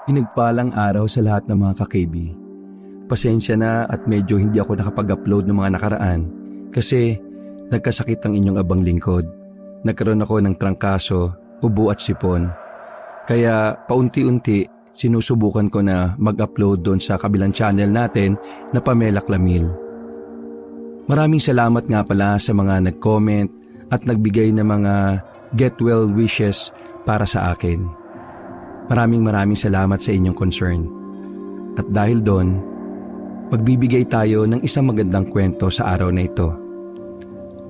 Pinagpalang araw sa lahat ng mga kakibi. Pasensya na at medyo hindi ako nakapag-upload ng mga nakaraan kasi nagkasakit ang inyong abang lingkod. Nagkaroon ako ng trangkaso, ubo at sipon. Kaya paunti-unti sinusubukan ko na mag-upload doon sa kabilang channel natin na Pamela Clamil. Maraming salamat nga pala sa mga nag-comment at nagbigay ng mga get well wishes para sa akin. Maraming salamat sa inyong concern. At dahil doon, magbibigay tayo ng isang magandang kwento sa araw na ito.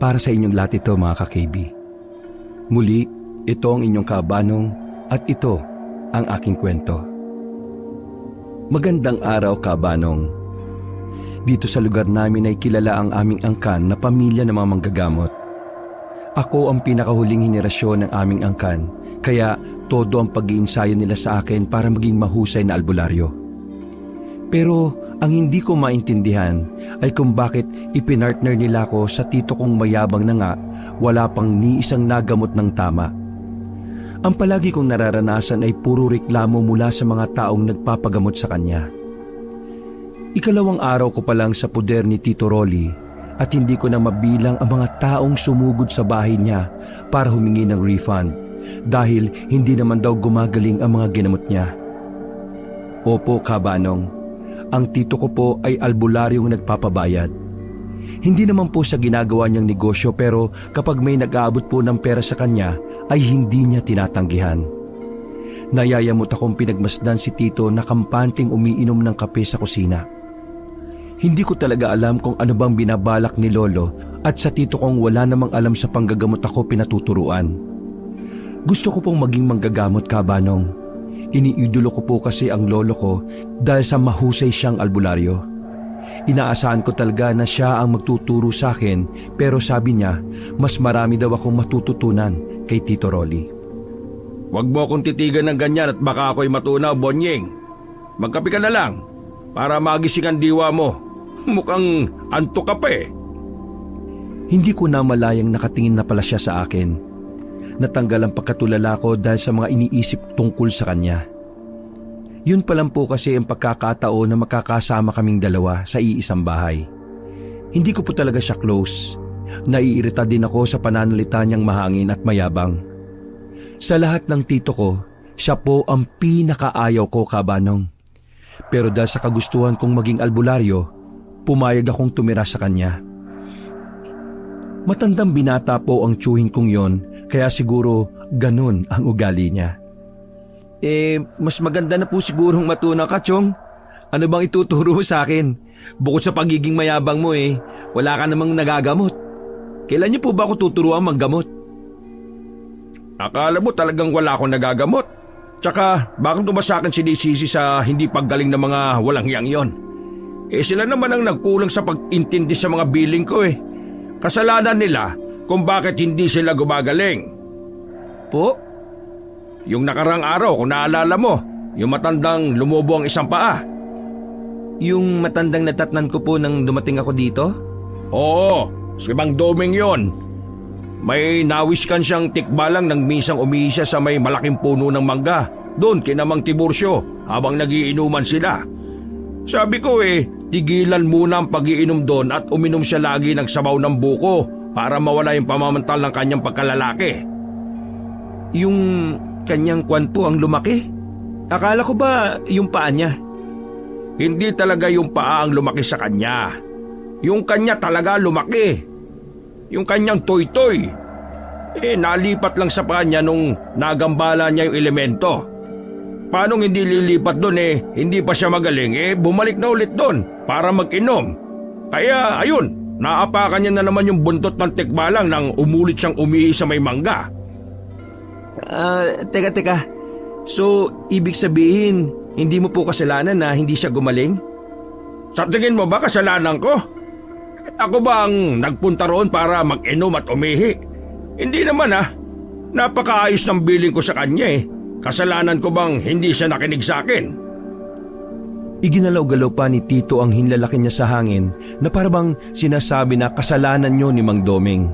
Para sa inyong lahat ito mga ka-KB. Muli, ito ang inyong kaabanong at ito ang aking kwento. Magandang araw kaabanong. Dito sa lugar namin ay kilala ang aming angkan na pamilya ng mga manggagamot. Ako ang pinakahuling henerasyon ng aming angkan, kaya todo ang pag-iinsayo nila sa akin para maging mahusay na albularyo. Pero ang hindi ko maintindihan ay kung bakit ipinartner nila ako sa tito kong mayabang na nga wala pang ni isang nagamot ng tama. Ang palagi kong nararanasan ay puro reklamo mula sa mga taong nagpapagamot sa kanya. Ikalawang araw ko pa lang sa puder ni Tito Rolly at hindi ko na mabilang ang mga taong sumugod sa bahay niya para humingi ng refund dahil hindi naman daw gumagaling ang mga ginamot niya. Opo, kabanong, ang tito ko po ay albularyong nagpapabayad. Hindi naman po sa ginagawa niyang negosyo pero kapag may nag-aabot po ng pera sa kanya ay hindi niya tinatanggihan. Nayayamot akong pinagmasdan si tito na kampanteng umiinom ng kape sa kusina. Hindi ko talaga alam kung ano bang binabalak ni Lolo at sa tito kong wala namang alam sa panggagamot ako pinatuturuan. Gusto ko pong maging manggagamot, kabanong. Iniidolo ko po kasi ang lolo ko dahil sa mahusay siyang albularyo. Inaasahan ko talaga na siya ang magtuturo sa akin pero sabi niya mas marami daw akong matututunan kay Tito Rolly. Huwag mo akong titigan ng ganyan at baka ako'y matunaw, Bonyeng. Magkape ka na lang para magising ang diwa mo. Mukhang antok ka pa eh. Hindi ko na malayang nakatingin na pala siya sa akin. Natanggal ang pagkatulala ko dahil sa mga iniisip tungkol sa kanya. Yun pa lang po kasi ang pagkakataon na makakasama kaming dalawa sa iisang bahay. Hindi ko po talaga siya close. Naiirita din ako sa pananalita niyang mahangin at mayabang. Sa lahat ng tito ko, siya po ang pinakaayaw ko, kabanong. Pero dahil sa kagustuhan kong maging albularyo, pumayag akong tumira sa kanya. Matandang binata po ang tsuhin kong yon, kaya siguro ganun ang ugali niya. Mas maganda na po sigurong matunaw ka, Chong. Ano bang ituturo mo sa akin? Bukod sa pagiging mayabang mo wala ka namang nagagamot. Kailan niyo po ba ako tuturuan manggamot? Akala mo talagang wala akong nagagamot. Tsaka bakit ba sa akin sinisisi sa hindi paggaling ng mga walang hiyang yon? Sila naman ang nagkulang sa pag-intindi sa mga billing ko Kasalanan nila kung bakit hindi sila gumagaling. Po? Yung nakarang araw kung naalala mo, yung matandang lumubo ang isang paa. Yung matandang natatnan ko po nang dumating ako dito? Oo, si Mang Doming yon. May nawiskan siyang tikbalang nang misang umihi siya sa may malaking puno ng mangga doon kina Mang Tiburcio habang nagiinuman sila. Sabi ko tigilan muna ang pag-iinom doon at uminom siya lagi ng sabaw ng buko para mawala yung pamamantal ng kanyang pagkalalaki. Yung kanyang kwan po ang lumaki? Akala ko ba yung paa niya? Hindi talaga yung paa ang lumaki sa kanya. Yung kanya talaga lumaki. Yung kanyang toy-toy. Nalipat lang sa paa niya nung nagambala niya yung elemento. Paano hindi lilipat doon hindi pa siya magaling bumalik na ulit doon para mag-inom. Kaya ayun, naapakan niya na naman yung buntot ng tikbalang nang umulit siyang umihi sa may mangga. Teka. So, ibig sabihin, hindi mo po kasalanan na hindi siya gumaling? Sa tingin mo ba kasalanan ko? Ako ba ang nagpunta roon para mag-inom at umihi? Hindi naman Napakaayos ng billing ko sa kanya Kasalanan ko bang hindi siya nakinig sa akin? Iginalaw-galaw pa ni Tito ang hinlalaki niya sa hangin na parabang sinasabi na kasalanan niyo ni Mang Doming.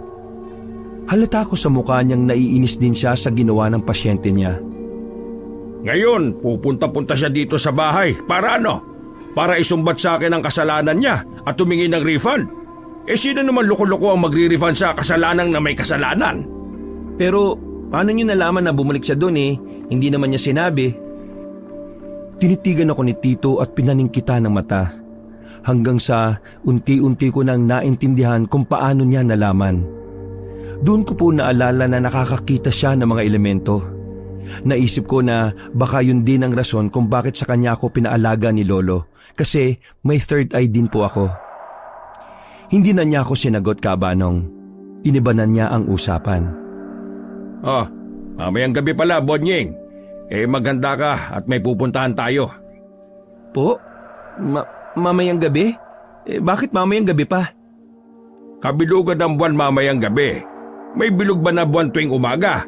Halata ko sa mukha niyang naiinis din siya sa ginawa ng pasyente niya. Ngayon, pupunta-punta siya dito sa bahay. Para ano? Para isumbat sa akin ang kasalanan niya at tumingi ng refund. Sino naman loko-loko ang magre-refund sa kasalanan na may kasalanan? Pero paano niyo nalaman na bumalik siya doon Hindi naman niya sinabi. Tinitigan ako ni Tito at pinaningkita ng mata. Hanggang sa unti-unti ko nang naintindihan kung paano niya nalaman. Doon ko po naalala na nakakakita siya ng mga elemento. Naisip ko na baka yun din ang rason kung bakit sa kanya ako pinaalaga ni Lolo. Kasi may third eye din po ako. Hindi na niya ako sinagot, Kabanong. Inibanan niya ang usapan. Mamayang gabi pala, Bonying. Maganda ka at may pupuntahan tayo. Po? Mamayang gabi? Bakit mamayang gabi pa? Kabilugan ng buwan mamayang gabi. May bilog ba na buwan tuwing umaga?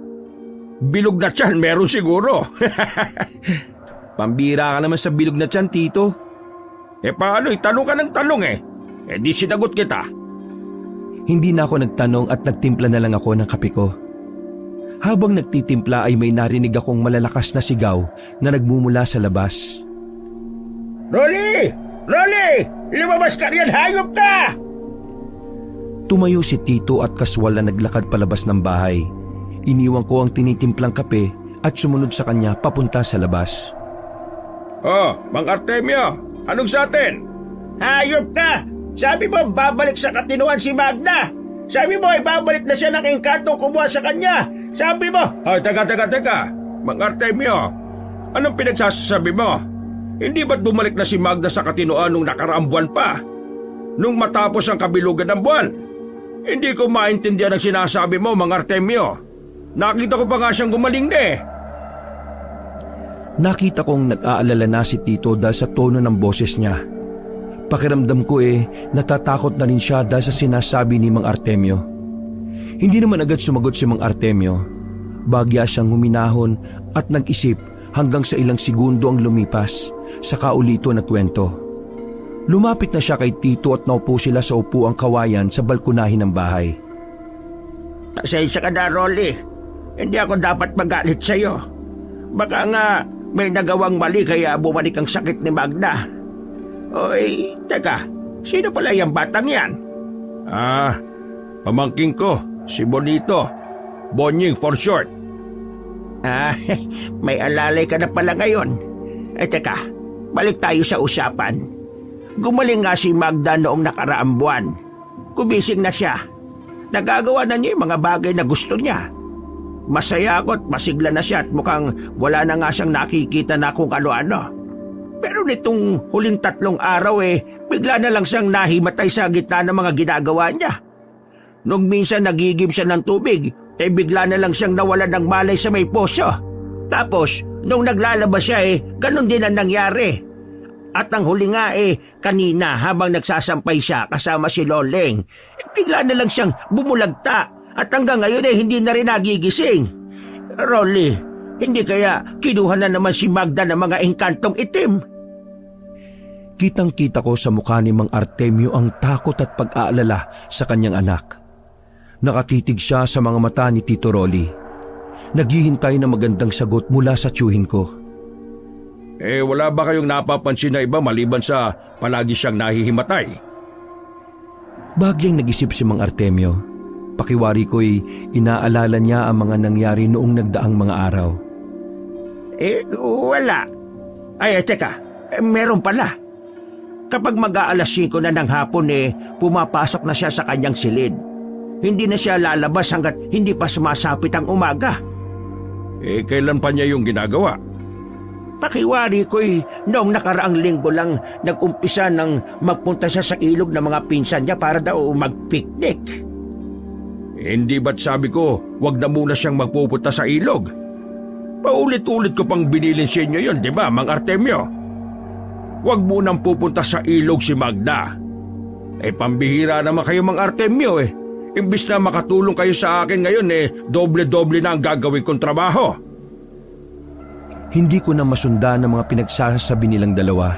Bilog na tiyan, meron siguro. Pambira ka naman sa bilog na tiyan, Tito. Paano? Tanong ka ng tanong di sinagot kita. Hindi na ako nagtanong at nagtimpla na lang ako ng kape ko. Habang nagtitimpla ay may narinig akong malalakas na sigaw na nagmumula sa labas. Rolly! Rolly! Lumabas ka riyan! Hayop ka! Tumayo si Tito at kaswal na naglakad palabas ng bahay. Iniwan ko ang tinitimplang kape at sumunod sa kanya papunta sa labas. Mang Artemio, anong sa atin? Hayop ka! Sabi mo babalik sa katinuan si Magda! Sabi mo ibabalik na siya ng engkanto kumuha sa kanya! Sabi mo... Teka! Mang Artemio, anong pinagsasabi mo? Hindi ba't bumalik na si Magda sa katinuan nung nakaraang buwan pa? Nung matapos ang kabilugan ng buwan? Hindi ko maintindihan ang sinasabi mo, Mang Artemio. Nakita ko pa nga siyang gumaling na Nakita kong nag-aalala na si Tito dahil sa tono ng boses niya. Pakiramdam ko natatakot na rin siya dahil sa sinasabi ni Mang Artemio. Hindi naman agad sumagot si Mang Artemio. Bagya siyang huminahon at nag-isip hanggang sa ilang segundo ang lumipas, saka ulito nagkwento. Lumapit na siya kay Tito at naupo sila sa upuang kawayan sa balkonahin ng bahay. Pasensya ka na, Rolly. Hindi ako dapat magalit sa'yo. Baka nga may nagawang mali kaya bumalik ang sakit ni Magda. Teka, sino pala yung batang yan? Pamangking ko, si Bonito. Bonying for short. May alalay ka na pala ngayon. Teka, balik tayo sa usapan. Gumaling nga si Magda noong nakaraang buwan. Kumising na siya. Nagagawa na niya yung mga bagay na gusto niya. Masaya ako at masigla na siya at mukhang wala na nga siyang nakikita na kung ano-ano. Pero nitong huling 3 araw bigla na lang siyang nahimatay sa gitna ng mga ginagawa niya. Nung minsan nagigib siya ng tubig, bigla na lang siyang nawalan ng malay sa may poso. Tapos, nung naglalabas siya ganun din ang nangyari. At ang huli nga kanina habang nagsasampay siya kasama si Loleng, bigla na lang siyang bumulagta at hanggang ngayon hindi na rin nagigising. Rolly, hindi kaya kinuha na naman si Magda ng mga engkantong itim? Kitang-kita ko sa mukha ni Mang Artemio ang takot at pag-aalala sa kanyang anak. Nakatitig siya sa mga mata ni Tito Rolly. Naghihintay ng magandang sagot mula sa tiyuhin ko. Wala ba kayong napapansin na iba maliban sa palagi siyang nahihimatay? Bagyang nag-isip si Mang Artemio. Pakiwari ko'y inaalala niya ang mga nangyari noong nagdaang mga araw. Wala. Teka, meron pala. Kapag mag-aalas 5 na ng hapon pumapasok na siya sa kanyang silid. Hindi na siya lalabas hanggat hindi pa sumasapit ang umaga. Kailan pa niya yung ginagawa? Pakiwari ko'y noong nakaraang linggo lang nag-umpisa nang magpunta siya sa ilog ng mga pinsan niya para daw mag-picnic. Hindi ba't sabi ko, wag na muna siyang magpupunta sa ilog? Paulit-ulit ko pang binilin sa inyo yun, di ba, Mang Artemio? Wag munang pupunta sa ilog si Magda. Pambihira naman kayo, Mang Artemio Imbis na makatulong kayo sa akin ngayon doble-doble na ang gagawin kong trabaho. Hindi ko na masundan ang mga pinagsasabi nilang dalawa.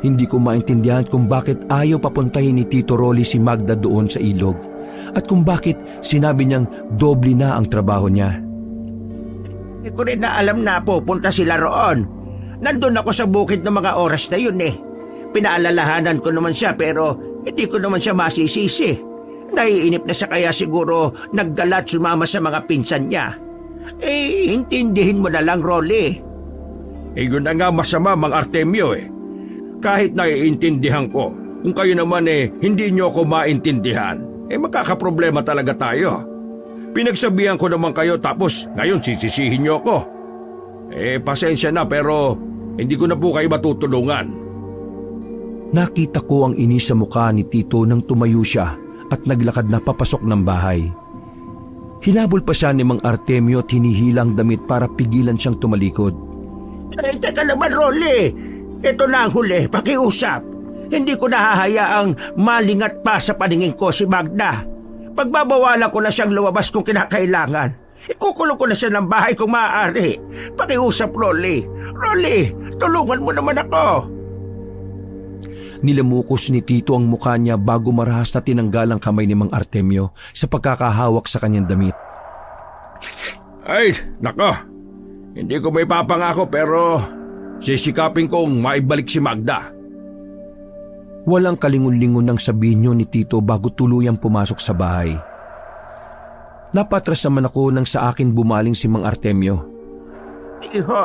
Hindi ko maintindihan kung bakit ayaw papuntahin ni Tito Rolly si Magda doon sa ilog at kung bakit sinabi niyang doble na ang trabaho niya. Hindi ko rin na alam na pupunta sila roon. Nandun ako sa bukid ng mga oras na yun eh. Pinaalalahanan ko naman siya pero hindi ko naman siya masisisi. Naiinip na siya kaya siguro nagdala at sumama sa mga pinsan niya. Intindihin mo na lang, Rolly. Yun na nga masama, Mang Artemio eh. Kahit naiintindihan ko, kung kayo naman hindi nyo ako maintindihan, magkakaproblema talaga tayo. Pinagsabihan ko naman kayo tapos ngayon sisisihin nyo ako. Pasensya na pero hindi ko na po kayo matutulungan. Nakita ko ang inis sa mukha ni Tito nang tumayo siya at naglakad na papasok ng bahay. Hinabol pa siya ni Mang Artemio at hinihilang damit para pigilan siyang tumalikod. Teka naman, Rolly. Ito na ang huli, pakiusap. Hindi ko nahahayaang malingat pa sa paningin ko si Magda. Pagbabawalan ko na siyang lumabas kung kinakailangan. Ikukulong ko na siya ng bahay kung maaari. Pakiusap, Rolly. Rolly, tulungan mo naman ako. Nilamukos ni Tito ang mukha niya bago marahas na tinanggal ang kamay ni Mang Artemio sa pagkakahawak sa kanyang damit. Ay, nako. Hindi ko may papangako pero sisikapin kong maibalik si Magda. Walang kalingon-lingon nang sabihin niyo ni Tito bago tuluyang pumasok sa bahay. Napatras naman ako nang sa akin bumaling si Mang Artemio. Iho.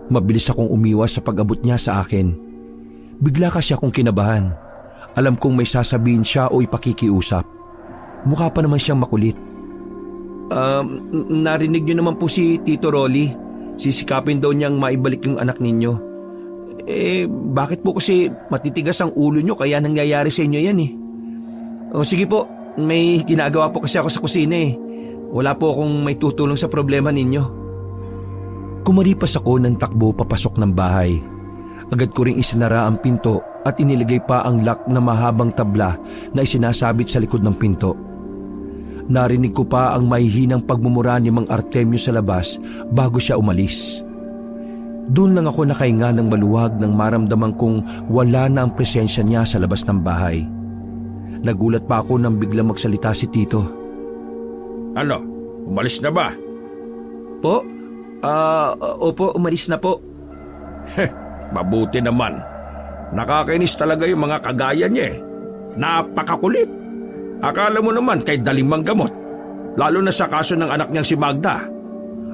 Mabilis akong umiwas sa pag-abot niya sa akin. Bigla kasi akong kinabahan. Alam kong may sasabihin siya o ipakikiusap. Mukha pa naman siyang makulit. Narinig niyo naman po si Tito Rolly. Sisikapin daw niyang maibalik yung anak ninyo. Bakit po kasi matitigas ang ulo niyo kaya nangyayari sa inyo yan eh? O sige po, may ginagawa po kasi ako sa kusina eh. Wala po akong may tutulong sa problema ninyo. Kumaripas ako ng takbo papasok ng bahay. Agad ko ring isinara ang pinto at inilagay pa ang lock na mahabang tabla na isinasabit sa likod ng pinto. Narinig ko pa ang mahihinang pagmumura ni Mang Artemio sa labas bago siya umalis. Doon lang ako nakahinga ng maluwag nang maramdaman kong wala na ang presensya niya sa labas ng bahay. Nagulat pa ako nang biglang magsalita si Tito. Ano? Umalis na ba? Po? Opo, umalis na po. Mabuti naman. Nakakainis talaga yung mga kagaya niya eh. Napakakulit. Akala mo naman kay daling manggamot. Lalo na sa kaso ng anak niyang si Magda.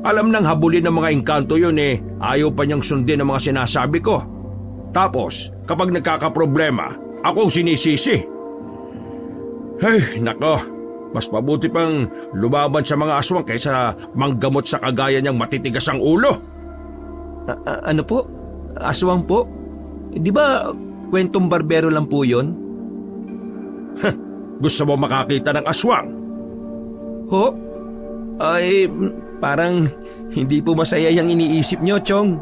Alam nang habulin ng mga engkanto yun ayaw pa niyang sundin ang mga sinasabi ko. Tapos, kapag nagkakaproblema, akong sinisisi. Ay, nako. Mas mabuti pang lumaban sa mga aswang kaysa manggamot sa kagaya niyang matitigas ang ulo. Ano po? Aswang po? Di ba kwentong barbero lang po yun? Gusto mo makakita ng aswang? Ho? Ay, parang hindi po masaya yung iniisip nyo, Chong.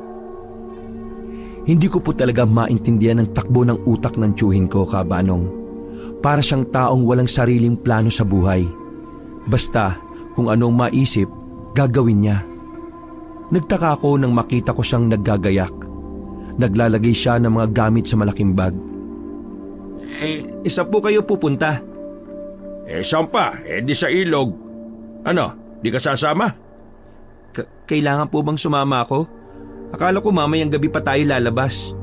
Hindi ko po talaga maintindihan ang takbo ng utak ng tiyuhin ko, Kabanong. Para siyang taong walang sariling plano sa buhay. Basta kung anong maisip, gagawin niya. Nagtaka ako nang makita ko siyang naggagayak. Naglalagay siya ng mga gamit sa malaking bag. Isa po kayo pupunta. Saan pa? Di sa ilog. Ano, di ka sasama? Kailangan po bang sumama ako? Akala ko mamayang gabi pa tayo lalabas.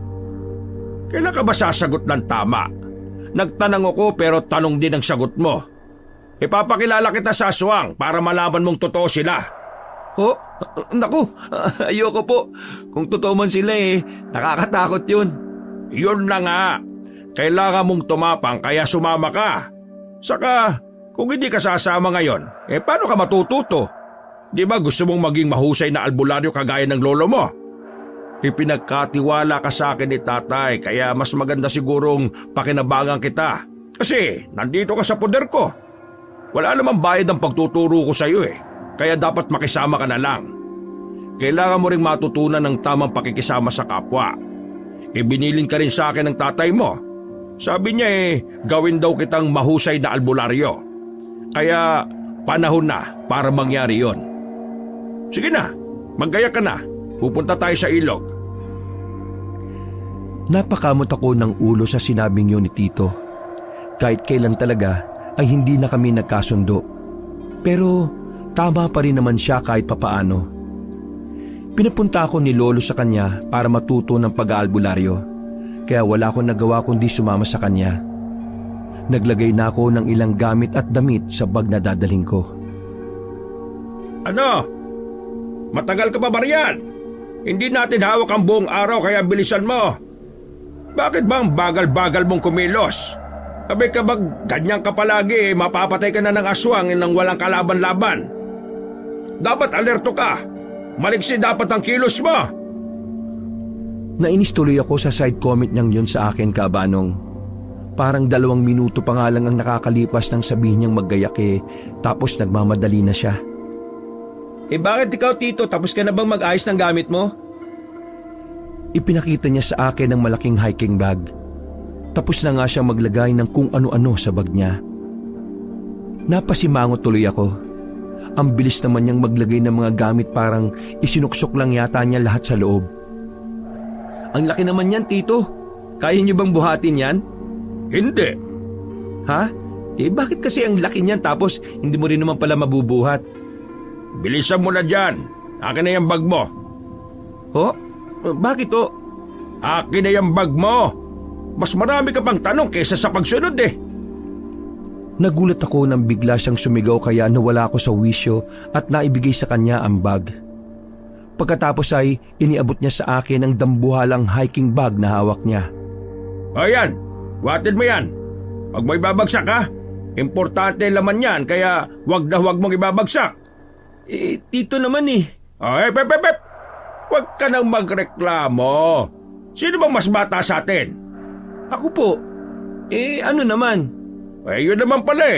Kailan ka ba sasagot ng tama? Nagtanong ako pero tanong din ang sagot mo. Ipapakilala kita sa aswang para malaman mong totoo sila. Ho? Naku, ayoko po. Kung totoo man sila nakakatakot yun. Yun na nga. Kailangan mong tumapang kaya sumama ka. Saka, kung hindi ka sasama ngayon, paano ka matututo? Di ba gusto mong maging mahusay na albularyo kagaya ng lolo mo? Ipinagkatiwala ka sa akin ni tatay kaya mas maganda sigurong pakinabangan kita. Kasi nandito ka sa poder ko. Wala namang bayad ang pagtuturo ko sa iyo kaya dapat makisama ka na lang. Kailangan mo ring matutunan ng tamang pakikisama sa kapwa. Ibinilin ka rin sa akin ng tatay mo. Sabi niya gawin daw kitang mahusay na albularyo. Kaya panahon na para mangyari yon. Sige na, maggaya ka na. Pupunta tayo sa ilog. Napakamot ako ng ulo sa sinabing yun ni Tito. Kahit kailan talaga ay hindi na kami nagkasundo. Pero tama pa rin naman siya kahit papaano. Pinapunta ako ni Lolo sa kanya para matuto ng pag-aalbularyo, kaya wala akong nagawa kundi sumama sa kanya. Naglagay na ako ng ilang gamit at damit sa bag na dadaling ko. Ano? Matagal ka pa ba riyan? Hindi natin hawak ang buong araw kaya bilisan mo. Bakit ba ang bagal-bagal mong kumilos? Abay ka ba ganyan ka palagi, mapapatay ka na ng aswang nang walang kalaban-laban? Dapat alerto ka. Maliksi dapat ang kilos mo. Nainis tuloy ako sa side comment niyang yun sa akin, Kabanong. Parang 2 minuto pa nga lang ang nakakalipas nang sabihin niyang maggayak tapos nagmamadali na siya. Bakit ikaw, Tito? Tapos ka na bang mag-ayos ng gamit mo? Ipinakita niya sa akin ang malaking hiking bag. Tapos na nga siyang maglagay ng kung ano-ano sa bag niya. Napasimangot tuloy ako. Ang bilis naman niyang maglagay ng mga gamit, parang isinuksok lang yata niya lahat sa loob. Ang laki naman yan, Tito. Kaya niyo bang buhatin yan? Hindi. Ha? Bakit kasi ang laki niyan tapos hindi mo rin naman pala mabubuhat? Bilisan mo na dyan. Akin na yung bag mo. Ho? Bakit to? Akin na yung bag mo. Mas marami ka pang tanong kaysa sa pagsunod Nagulat ako nang bigla siyang sumigaw kaya nawala ako sa wisyo at naibigay sa kanya ang bag. Pagkatapos ay iniabot niya sa akin ang dambuhalang hiking bag na hawak niya. Ayan, watid mo yan. Pag may babagsak ka, importante laman yan kaya wag na wag mong ibabagsak. Tito naman Pep. Huwag ka nang magreklamo. Sino bang mas bata sa atin? Ako po. Ano naman? Yun naman pala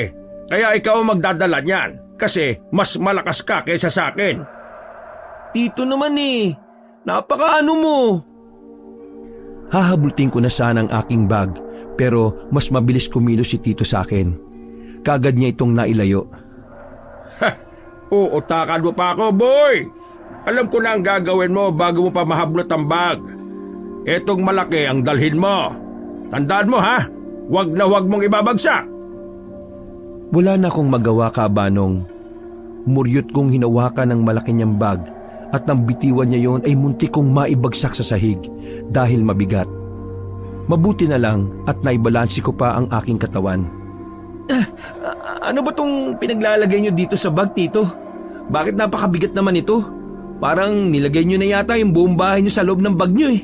Kaya ikaw ang magdadala niyan kasi mas malakas ka kaysa sa akin. Tito naman napakaano mo. Hahabultin ko na sana ang aking bag pero mas mabilis kumilos si Tito sa akin. Kagad niya itong nailayo. Uutakan mo pa ako, boy. Alam ko na ang gagawin mo bago mo pa mahablot ang bag. Etong malaki ang dalhin mo. Tandaan mo ha, wag na wag mong ibabagsak. Wala na akong magawa, Kabanong. Muryot kong hinawakan ng malaki niyang bag at nang bitiwan niya yon ay muntik kong maibagsak sa sahig dahil mabigat. Mabuti na lang at naibalansi ko pa ang aking katawan. Ano ba tong pinaglalagay niyo dito sa bag, Tito? Bakit napakabigat naman ito? Parang nilagay niyo na yata yung buong bahay niyo sa loob ng bag niyo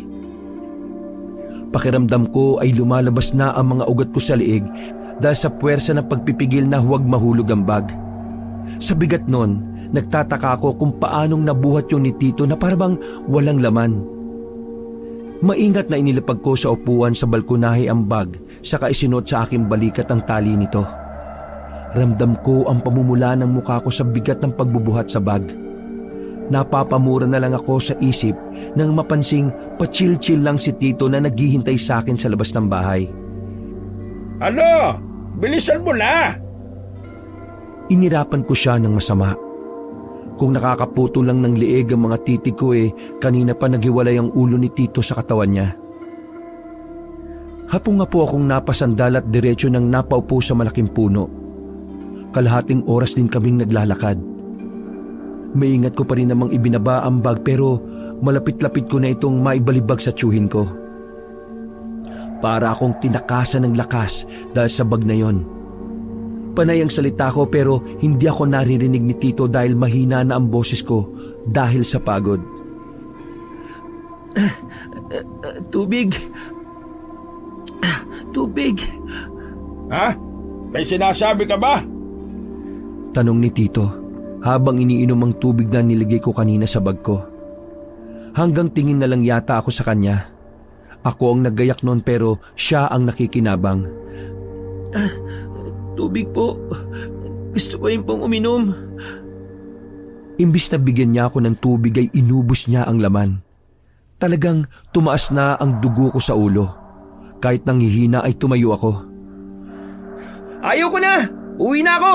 Pakiramdam ko ay lumalabas na ang mga ugat ko sa liig dahil sa puwersa ng pagpipigil na huwag mahulog ang bag. Sa bigat nun, nagtataka ako kung paanong nabuhat yung ni Tito na parang walang laman. Maingat na inilapag ko sa upuan sa balkonahe ang bag saka isinot sa aking balikat ang tali nito. Ramdam ko ang pamumula ng mukha ko sa bigat ng pagbubuhat sa bag. Napapamura na lang ako sa isip nang mapansing pa-chill-chill lang si Tito na naghihintay sa akin sa labas ng bahay. Ano? Bilisan mo na! Inirapan ko siya ng masama. Kung nakakaputo lang ng liig ang mga titig ko kanina pa naghiwalay ang ulo ni Tito sa katawan niya. Hapong nga po akong napasandal at diretso nang napaupo sa malaking puno. Kalahating oras din kaming naglalakad. Maingat ko pa rin namang ibinaba ang bag pero malapit-lapit ko na itong maibalibag sa tiyuhin ko. Para akong tinakasan ng lakas dahil sa bag na yon. Panay ang salita ko pero hindi ako naririnig ni Tito dahil mahina na ang boses ko dahil sa pagod. Tubig. Tubig. Ha? May sinasabi ka ba? Tanong ni Tito habang iniinom ang tubig na nilagay ko kanina sa bag ko. Hanggang tingin na lang yata ako sa kanya. Ako ang naggayak noon pero siya ang nakikinabang. Tubig po. Gusto ko rin pong uminom. Imbis na bigyan niya ako ng tubig ay inubos niya ang laman. Talagang tumaas na ang dugo ko sa ulo. Kahit nanghihina ay tumayo ako. Ayaw ko na! Uwi na ako!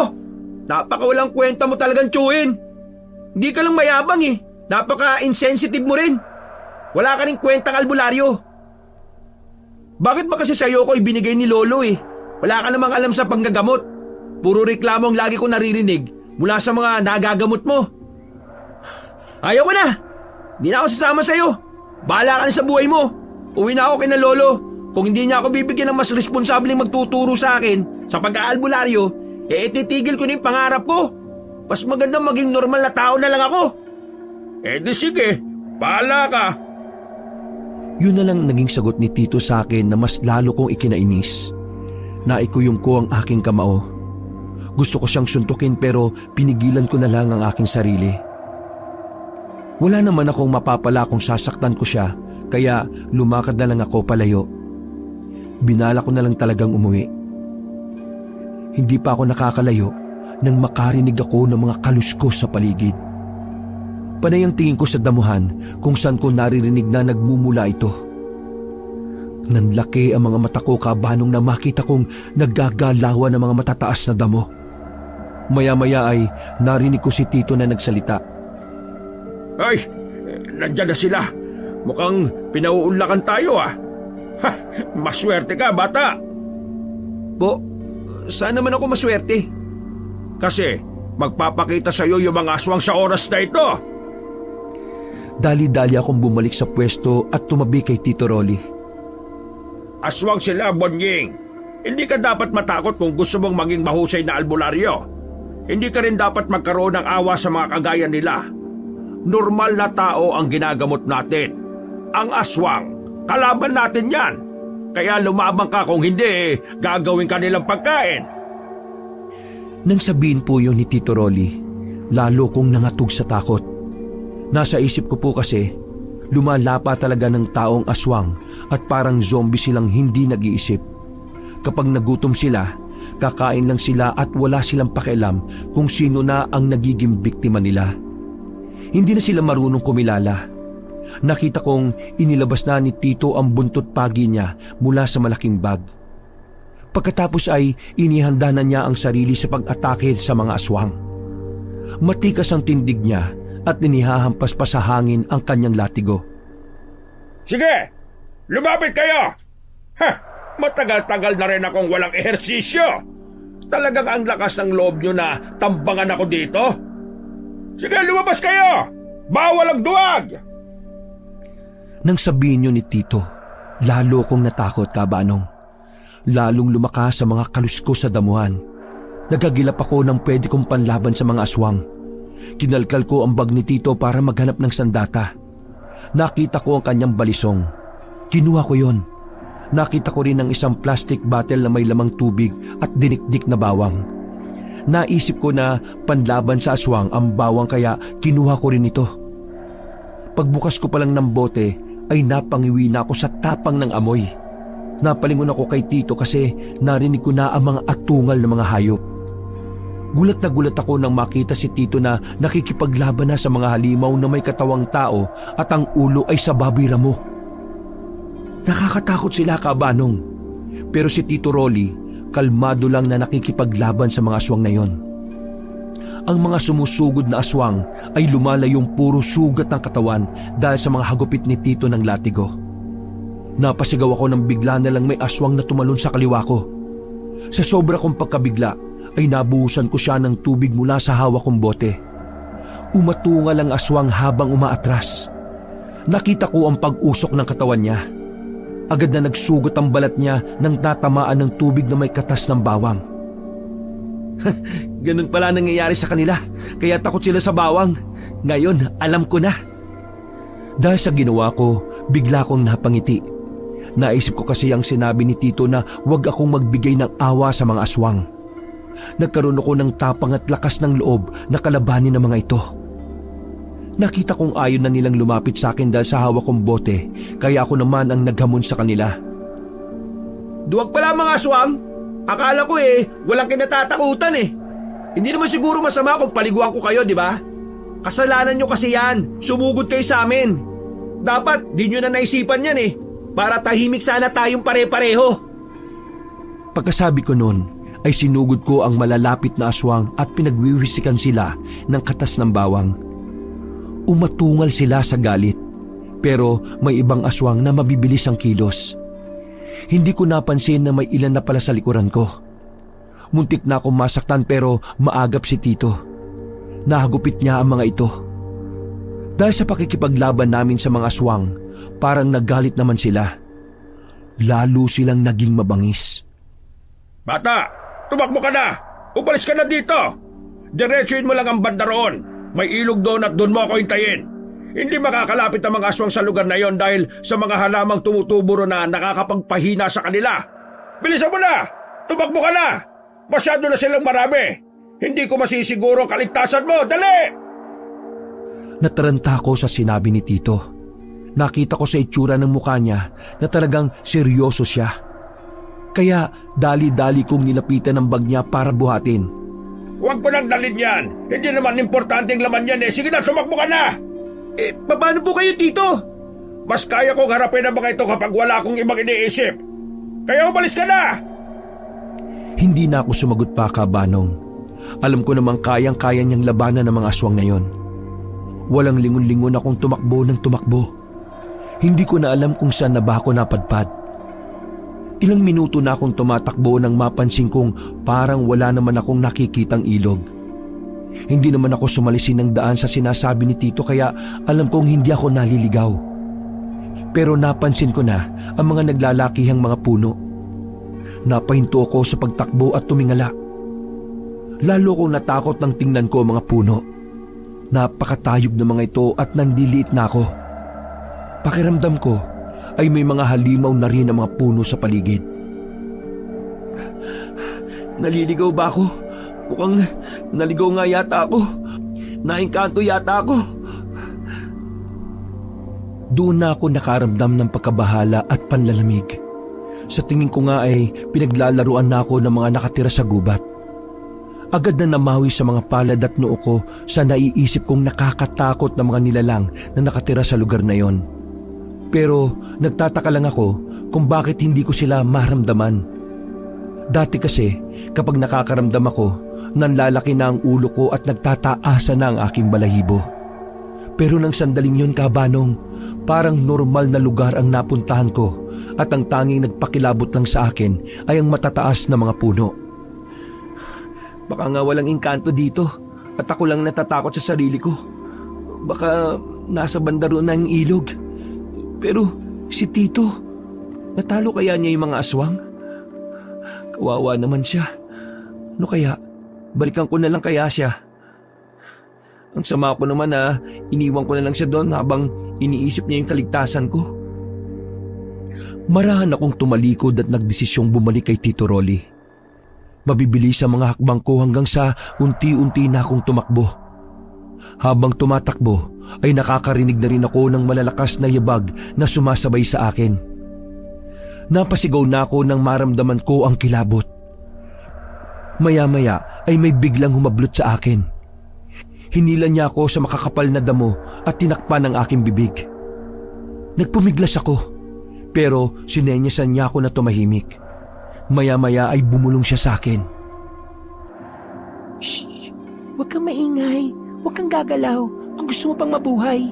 Napakawalang kwenta mo talagang tsuhin. Hindi ka lang mayabang Napaka-insensitive mo rin. Wala ka rin kwentang albularyo. Bakit ba kasi sa'yo ko ibinigay ni Lolo Wala ka namang alam sa panggagamot. Puro reklamo ang lagi ko naririnig mula sa mga nagagamot mo. Ayaw ko na! Di na ako sasama sa'yo. Bahala ka na sa buhay mo. Uwi na ako kina lolo. Kung hindi niya ako bibigyan ng mas responsableng magtuturo sa akin sa pag-aalbularyo, titigil ko na yung pangarap ko. Mas magandang maging normal na tao na lang ako. Di sige, bahala ka. Yun na lang naging sagot ni Tito sa akin na mas lalo kong ikinainis. Naikuyong ko ang aking kamao. Gusto ko siyang suntukin pero pinigilan ko na lang ang aking sarili. Wala naman akong mapapala kung sasaktan ko siya, kaya lumakad na lang ako palayo. Binala ko na lang talagang umuwi. Hindi pa ako nakakalayo nang makarinig ako ng mga kaluskos sa paligid. Panay ang tingin ko sa damuhan kung saan ko naririnig na nagmumula ito. Nanlaki ang mga mata ko kabanong na makita kong naggagalawan ng mga matataas na damo. Maya-maya ay narinig ko si Tito na nagsalita. Ay, nandyan na sila. Mukhang pinauunlakan tayo ah. Ha, maswerte ka, bata. Po, saan naman ako maswerte? Kasi magpapakita sa'yo yung mga aswang sa oras na ito. Dali-dali akong bumalik sa pwesto at tumabi kay Tito Rolly. Aswang sila, Bonying. Hindi ka dapat matakot kung gusto mong maging mahusay na albularyo. Hindi ka rin dapat magkaroon ng awa sa mga kagaya nila. Normal na tao ang ginagamot natin. Ang aswang, kalaban natin yan. Kaya lumabang ka, kung hindi, gagawin ka nilang pagkain. Nang sabihin po yun ni Tito Rolly, lalo kong nangatog sa takot. Nasa isip ko po kasi, lumalapa talaga ng taong aswang at parang zombie silang hindi nag-iisip. Kapag nagutom sila, kakain lang sila at wala silang pakialam kung sino na ang nagiging biktima nila. Hindi na sila marunong kumilala. Nakita kong inilabas na ni Tito ang buntot pagi niya mula sa malaking bag. Pagkatapos ay inihanda na niya ang sarili sa pag-atake sa mga aswang. Matikas ang tindig niya at inihahampas pa sa hangin ang kanyang latigo. Sige, lumapit kayo! Ha, matagal-tagal na rin akong walang ehersisyo. Talagang ang lakas ng loob nyo na tambangan ako dito. Sige, lumabas kayo! Bawal ang duwag! Nang sabihin niyo ni Tito, lalo kong natakot, kabanong. Lalong lumakas sa mga kaluskos sa damuhan. Nagagilap ako ng pwede kong panlaban sa mga aswang. Kinalkal ko ang bag ni Tito para maghanap ng sandata. Nakita ko ang kanyang balisong. Kinuha ko yon. Nakita ko rin ang isang plastic bottle na may lamang tubig at dinikdik na bawang. Naisip ko na panlaban sa aswang ang bawang kaya kinuha ko rin ito. Pagbukas ko pa lang ng bote ay napangiwi na ako sa tapang ng amoy. Napalingon ako kay Tito kasi narinig ko na ang mga atungal ng mga hayop. Gulat na gulat ako nang makita si Tito na nakikipaglaban na sa mga halimaw na may katawang tao at ang ulo ay sa baboy ramo. Nakakatakot sila, kabanong. Pero si Tito Rolly, kalmado lang na nakikipaglaban sa mga aswang na yon. Ang mga sumusugod na aswang ay lumalayong puro sugat ng katawan dahil sa mga hagupit ni Tito ng latigo. Napasigaw ako nang bigla na lang may aswang na tumalon sa kaliwa ko. Sa sobra kong pagkabigla, ay nabuhusan ko siya ng tubig mula sa hawak kong bote. Umatungal ang aswang habang umaatras. Nakita ko ang pag-usok ng katawan niya. Agad na nagsugot ang balat niya nang tatamaan ng tubig na may katas ng bawang. Ganun pala nangyayari sa kanila, kaya takot sila sa bawang. Ngayon, alam ko na. Dahil sa ginawa ko, bigla kong napangiti. Naisip ko kasi ang sinabi ni Tito na huwag akong magbigay ng awa sa mga aswang. Nagkaroon ako ng tapang at lakas ng loob na kalabanin ng mga ito. Nakita kong ayaw na nilang lumapit sa akin dahil sa hawak kong bote, kaya ako naman ang naghamon sa kanila. Duwag pala mga aswang. Akala ko walang kinatatakutan eh. Hindi naman siguro masama kung paliguan ko kayo, di ba? Kasalanan nyo kasi yan. Sumugod kayo sa amin. Dapat di nyo na naisipan yan eh. Para tahimik sana tayong pare-pareho. Pagkasabi ko noon, ay sinugod ko ang malalapit na aswang at pinagwiwisikan sila ng katas ng bawang. Umatungal sila sa galit, pero may ibang aswang na mabibilis ang kilos. Hindi ko napansin na may ilan na pala sa likuran ko. Muntik na akong masaktan pero maagap si Tito. nahagupit niya ang mga ito. Dahil sa pakikipaglaban namin sa mga aswang, parang nagalit naman sila. Lalo silang naging mabangis. Bata, tumakbo ka na! Upalis ka na dito! Diretsuin mo lang ang banda roon. May ilog doon at doon mo ako hintayin. Hindi makakalapit ang mga aswang sa lugar na yon dahil sa mga halamang tumutubo ro na nakakapagpahina sa kanila. Bilisan mo na! Tumakbo ka na! Masyado na silang marami. Hindi ko masisiguro ang kaligtasan mo. Dali! Nataranta ko sa sinabi ni Tito. Nakita ko sa itsura ng mukha niya na talagang seryoso siya. Kaya dali-dali kong nilapitan ang bag niya para buhatin. Huwag mo nang dalhin yan. Hindi naman importante ang laman yan eh. Sige na, tumakbo ka na! Paano po kayo, Tito? Mas kaya kong harapin ang mga ito kapag wala akong ibang iniisip. Kaya umalis ka na! Hindi na ako sumagot pa, Kabanong. Alam ko namang kayang-kaya niyang labanan ng mga aswang na yon. Walang lingon-lingon akong tumakbo ng tumakbo. Hindi ko na alam kung saan na ba ako napadpad. Ilang minuto na akong tumatakbo nang mapansin kong parang wala naman akong nakikitang ilog. Hindi naman ako sumalisin ng daan sa sinasabi ni Tito kaya alam kong hindi ako naliligaw. Pero napansin ko na ang mga naglalakihang mga puno. Napahinto ako sa pagtakbo at tumingala. Lalo kong natakot nang tingnan ko ang mga puno. Napakatayog na mga ito at nandiliit na ako. Pakiramdam ko ay may mga halimaw na rin ang mga puno sa paligid. Naliligaw ba ako? Mukhang naligaw nga yata ako. Naengkanto yata ako. Doon na ako nakaramdam ng pagkabahala at panlalamig. Sa tingin ko nga ay pinaglalaruan na ako ng mga nakatira sa gubat. Agad na namawi sa mga palad at noo ko sa naiisip kong nakakatakot na mga nilalang na nakatira sa lugar na yon. Pero nagtataka lang ako kung bakit hindi ko sila maramdaman. Dati kasi kapag nakakaramdam ako, nanlalaki na ang ulo ko at nagtataasa na ang aking balahibo. Pero nang sandaling yon, Kabanong, parang normal na lugar ang napuntahan ko at ang tanging nagpakilabot lang sa akin ay ang matataas na mga puno. Baka nga walang engkanto dito at ako lang natatakot sa sarili ko. Baka nasa banda roon na ang ilog. Pero si Tito, natalo kaya niya yung mga aswang? Kawawa naman siya. Ano kaya? Balikan ko na lang kaya siya. Ang sama ko naman na iniwan ko na lang siya doon habang iniisip niya yung kaligtasan ko. Marahan akong tumalikod at nagdesisyong bumalik kay Tito Rolly. Mabibilis ang mga hakbang ko hanggang sa unti-unti na akong tumakbo. Habang tumatakbo ay nakakarinig na rin ako ng malalakas na yabag na sumasabay sa akin. Napasigaw na ako nang maramdaman ko ang kilabot. Maya-maya ay may biglang humablot sa akin. Hinila niya ako sa makakapal na damo at tinakpan ang aking bibig. Nagpumiglas ako, pero sinenyasan niya ako na tumahimik. Maya-maya ay bumulong siya sa akin. Shh! Huwag kang maingay. Huwag kang gagalaw kung gusto mo pang mabuhay.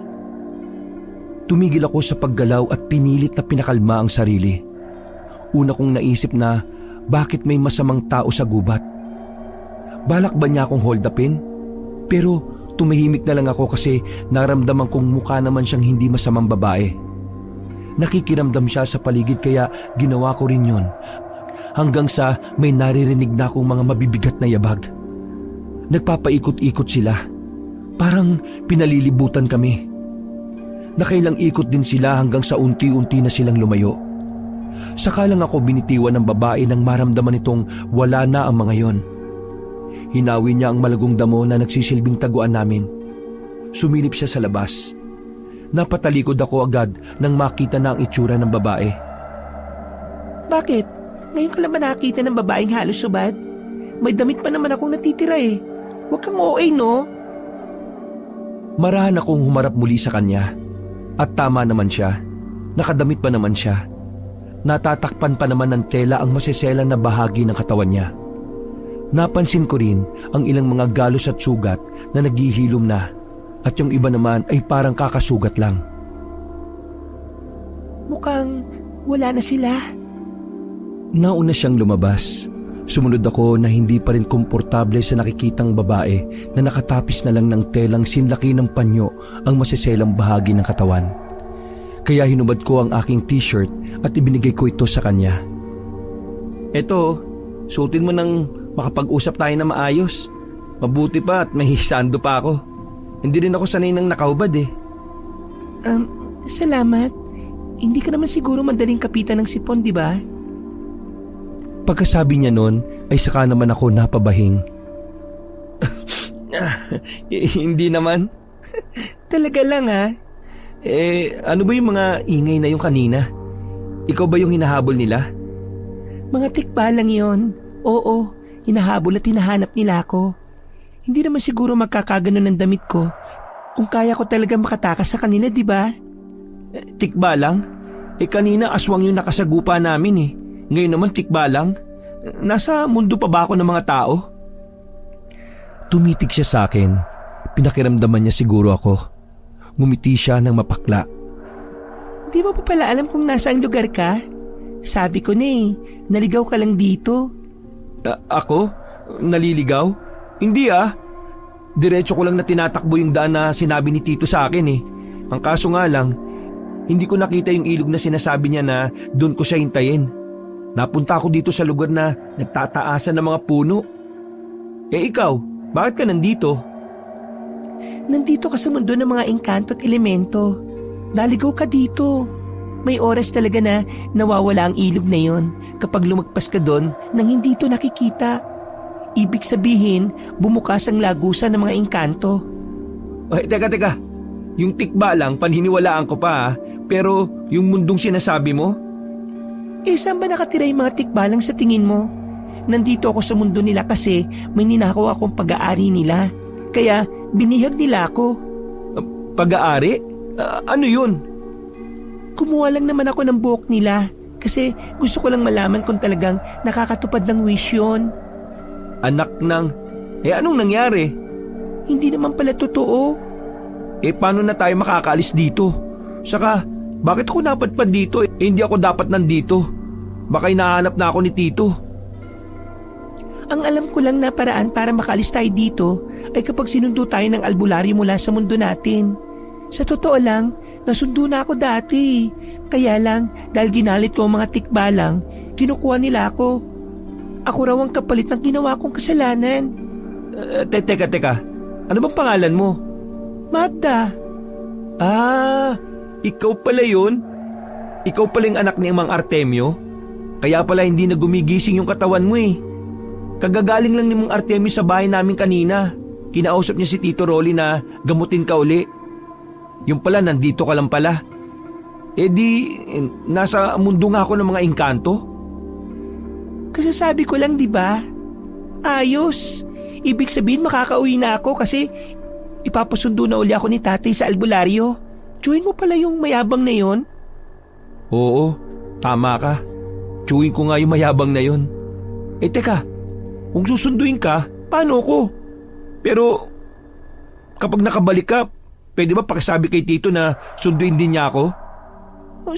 Tumigil ako sa paggalaw at pinilit na pinakalma ang sarili. Una kong naisip na bakit may masamang tao sa gubat. Balak ba niya akong hold upin? Pero tumahimik na lang ako kasi naramdaman kong mukha naman siyang hindi masamang babae. Nakikiramdam siya sa paligid kaya ginawa ko rin yon. Hanggang sa may naririnig na akong mga mabibigat na yabag. Nagpapaikot-ikot sila. Parang pinalilibutan kami. Nakailang ikot din sila hanggang sa unti-unti na silang lumayo. Saka lang ako binitiwan ng babae nang maramdaman itong wala na ang mga yon. Hinawi niya ang malagong damo na nagsisilbing taguan namin. Sumilip siya sa labas. Napatalikod ako agad nang makita na ang itsura ng babae. Bakit? Ngayon ka lang ba nakakita ng babaeng halos subad? May damit pa naman akong natitira eh. Huwag kang OA, no? Marahan akong humarap muli sa kanya. At tama naman siya. Nakadamit pa naman siya. Natatakpan pa naman ng tela ang masiselang na bahagi ng katawan niya. Napansin ko rin ang ilang mga galos at sugat na naghihilom na at yung iba naman ay parang kakasugat lang. Mukhang wala na sila. Nauna siyang lumabas. Sumunod ako na hindi pa rin komportable sa nakikitang babae na nakatapis na lang ng telang sinlaki ng panyo ang masiselang bahagi ng katawan. Kaya hinubad ko ang aking t-shirt at ibinigay ko ito sa kanya. Eto, suotin mo nang makapag-usap tayo na maayos. Mabuti pa at may sando pa ako. Hindi rin ako sanay nang nakahubad eh. Salamat. Hindi ka naman siguro madaling kapitan ng sipon, di ba? Pagkasabi niya nun ay saka naman ako napabahing. Hindi naman. Talaga lang ha? Ano ba yung mga ingay na yung kanina? Ikaw ba yung hinahabol nila? Mga tikba lang yon. Oo, hinahabol at hinahanap nila ako. Hindi naman siguro magkakaganon ng damit ko kung kaya ko talaga makatakas sa kanila, di ba? Tikba lang? Kanina aswang yung nakasagupa namin eh. Ngayon naman tikba lang. Nasa mundo pa ba ako ng mga tao? Tumitig siya sa akin. Pinakiramdaman niya siguro ako. Ngumiti siya ng mapakla. Di mo pa pala alam kung nasaan lugar ka? Sabi ko na naligaw ka lang dito. Ako? Naliligaw? Hindi ah. Diretso ko lang na tinatakbo yung daan na sinabi ni Tito sa akin eh. Ang kaso nga lang, hindi ko nakita yung ilog na sinasabi niya na doon ko siya hintayin. Napunta ako dito sa lugar na nagtataasan ng mga puno. Ikaw, bakit ka nandito? Nandito ka sa mundo ng mga engkanto at elemento. Naligaw ka dito. May oras talaga na nawawala ang ilog na yon kapag lumagpas ka doon nang hindi ito nakikita. Ibig sabihin, bumukas ang lagusan ng mga engkanto. Teka. Yung tikba lang, panhiniwalaan ko pa pero yung mundong sinasabi mo? Saan ba nakatira yung mga tikbalang sa tingin mo? Nandito ako sa mundo nila kasi may ninakaw akong pag-aari nila. Kaya binihag nila ako. Pag-aari? Ano yun? Kumuha lang naman ako ng buhok nila kasi gusto ko lang malaman kung talagang nakakatupad ng wish yun. Anak ng... anong nangyari? Hindi naman pala totoo. Paano na tayo makakaalis dito? Saka, bakit ako napadpad dito? Hindi ako dapat nandito. Baka hinahanap na ako ni Tito. Ang alam ko lang na paraan para makaalis tayo dito ay kapag sinundo tayo ng albularyo mula sa mundo natin. Sa totoo lang, nasundo na ako dati. Kaya lang, dahil ginalit ko ang mga tikbalang, kinukuha nila ako. Ako raw ang kapalit ng ginawa kong kasalanan. Teka. Ano bang pangalan mo? Magda. Ikaw pala yun? Ikaw pala yung anak ni Mang Artemio? Kaya pala hindi na gumigising yung katawan mo eh. Kagagaling lang ni Mang Artemio sa bahay namin kanina. Kinausap niya si Tito Rolly na gamutin ka uli. Yung pala nandito ka lang pala. Nasa mundo nga ako ng mga engkanto. Kasasabi ko lang, di ba? Ayos. Ibig sabihin makakauwi na ako kasi ipapasundo na uli ako ni tatay sa albularyo. Join mo pala yung mayabang na yon? Oo, tama ka. Chewin ko nga yung mayabang na yon. Teka, kung susunduin ka, paano ko? Pero kapag nakabalik ka, pwede ba pakisabi kay Tito na sunduin din niya ako?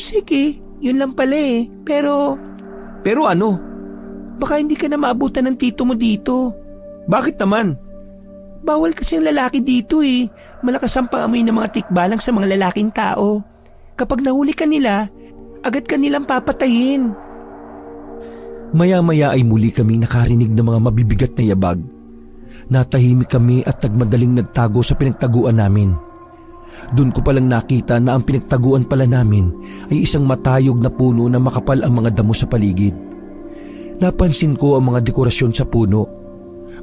Sige, yun lang pala eh. Pero ano? Baka hindi ka na maabutan ng tito mo dito. Bakit naman? Bawal kasi ang lalaki dito eh. Malakas ang paamoy ng mga tikbalang sa mga lalaking tao. Kapag nahuli ka nila, agad ka nilang papatayin. Maya-maya ay muli kaming nakarinig ng mga mabibigat na yabag. Natahimik kami at nagmadaling nagtago sa pinagtaguan namin. Doon ko palang nakita na ang pinagtaguan pala namin ay isang matayog na puno na makapal ang mga damo sa paligid. Napansin ko ang mga dekorasyon sa puno.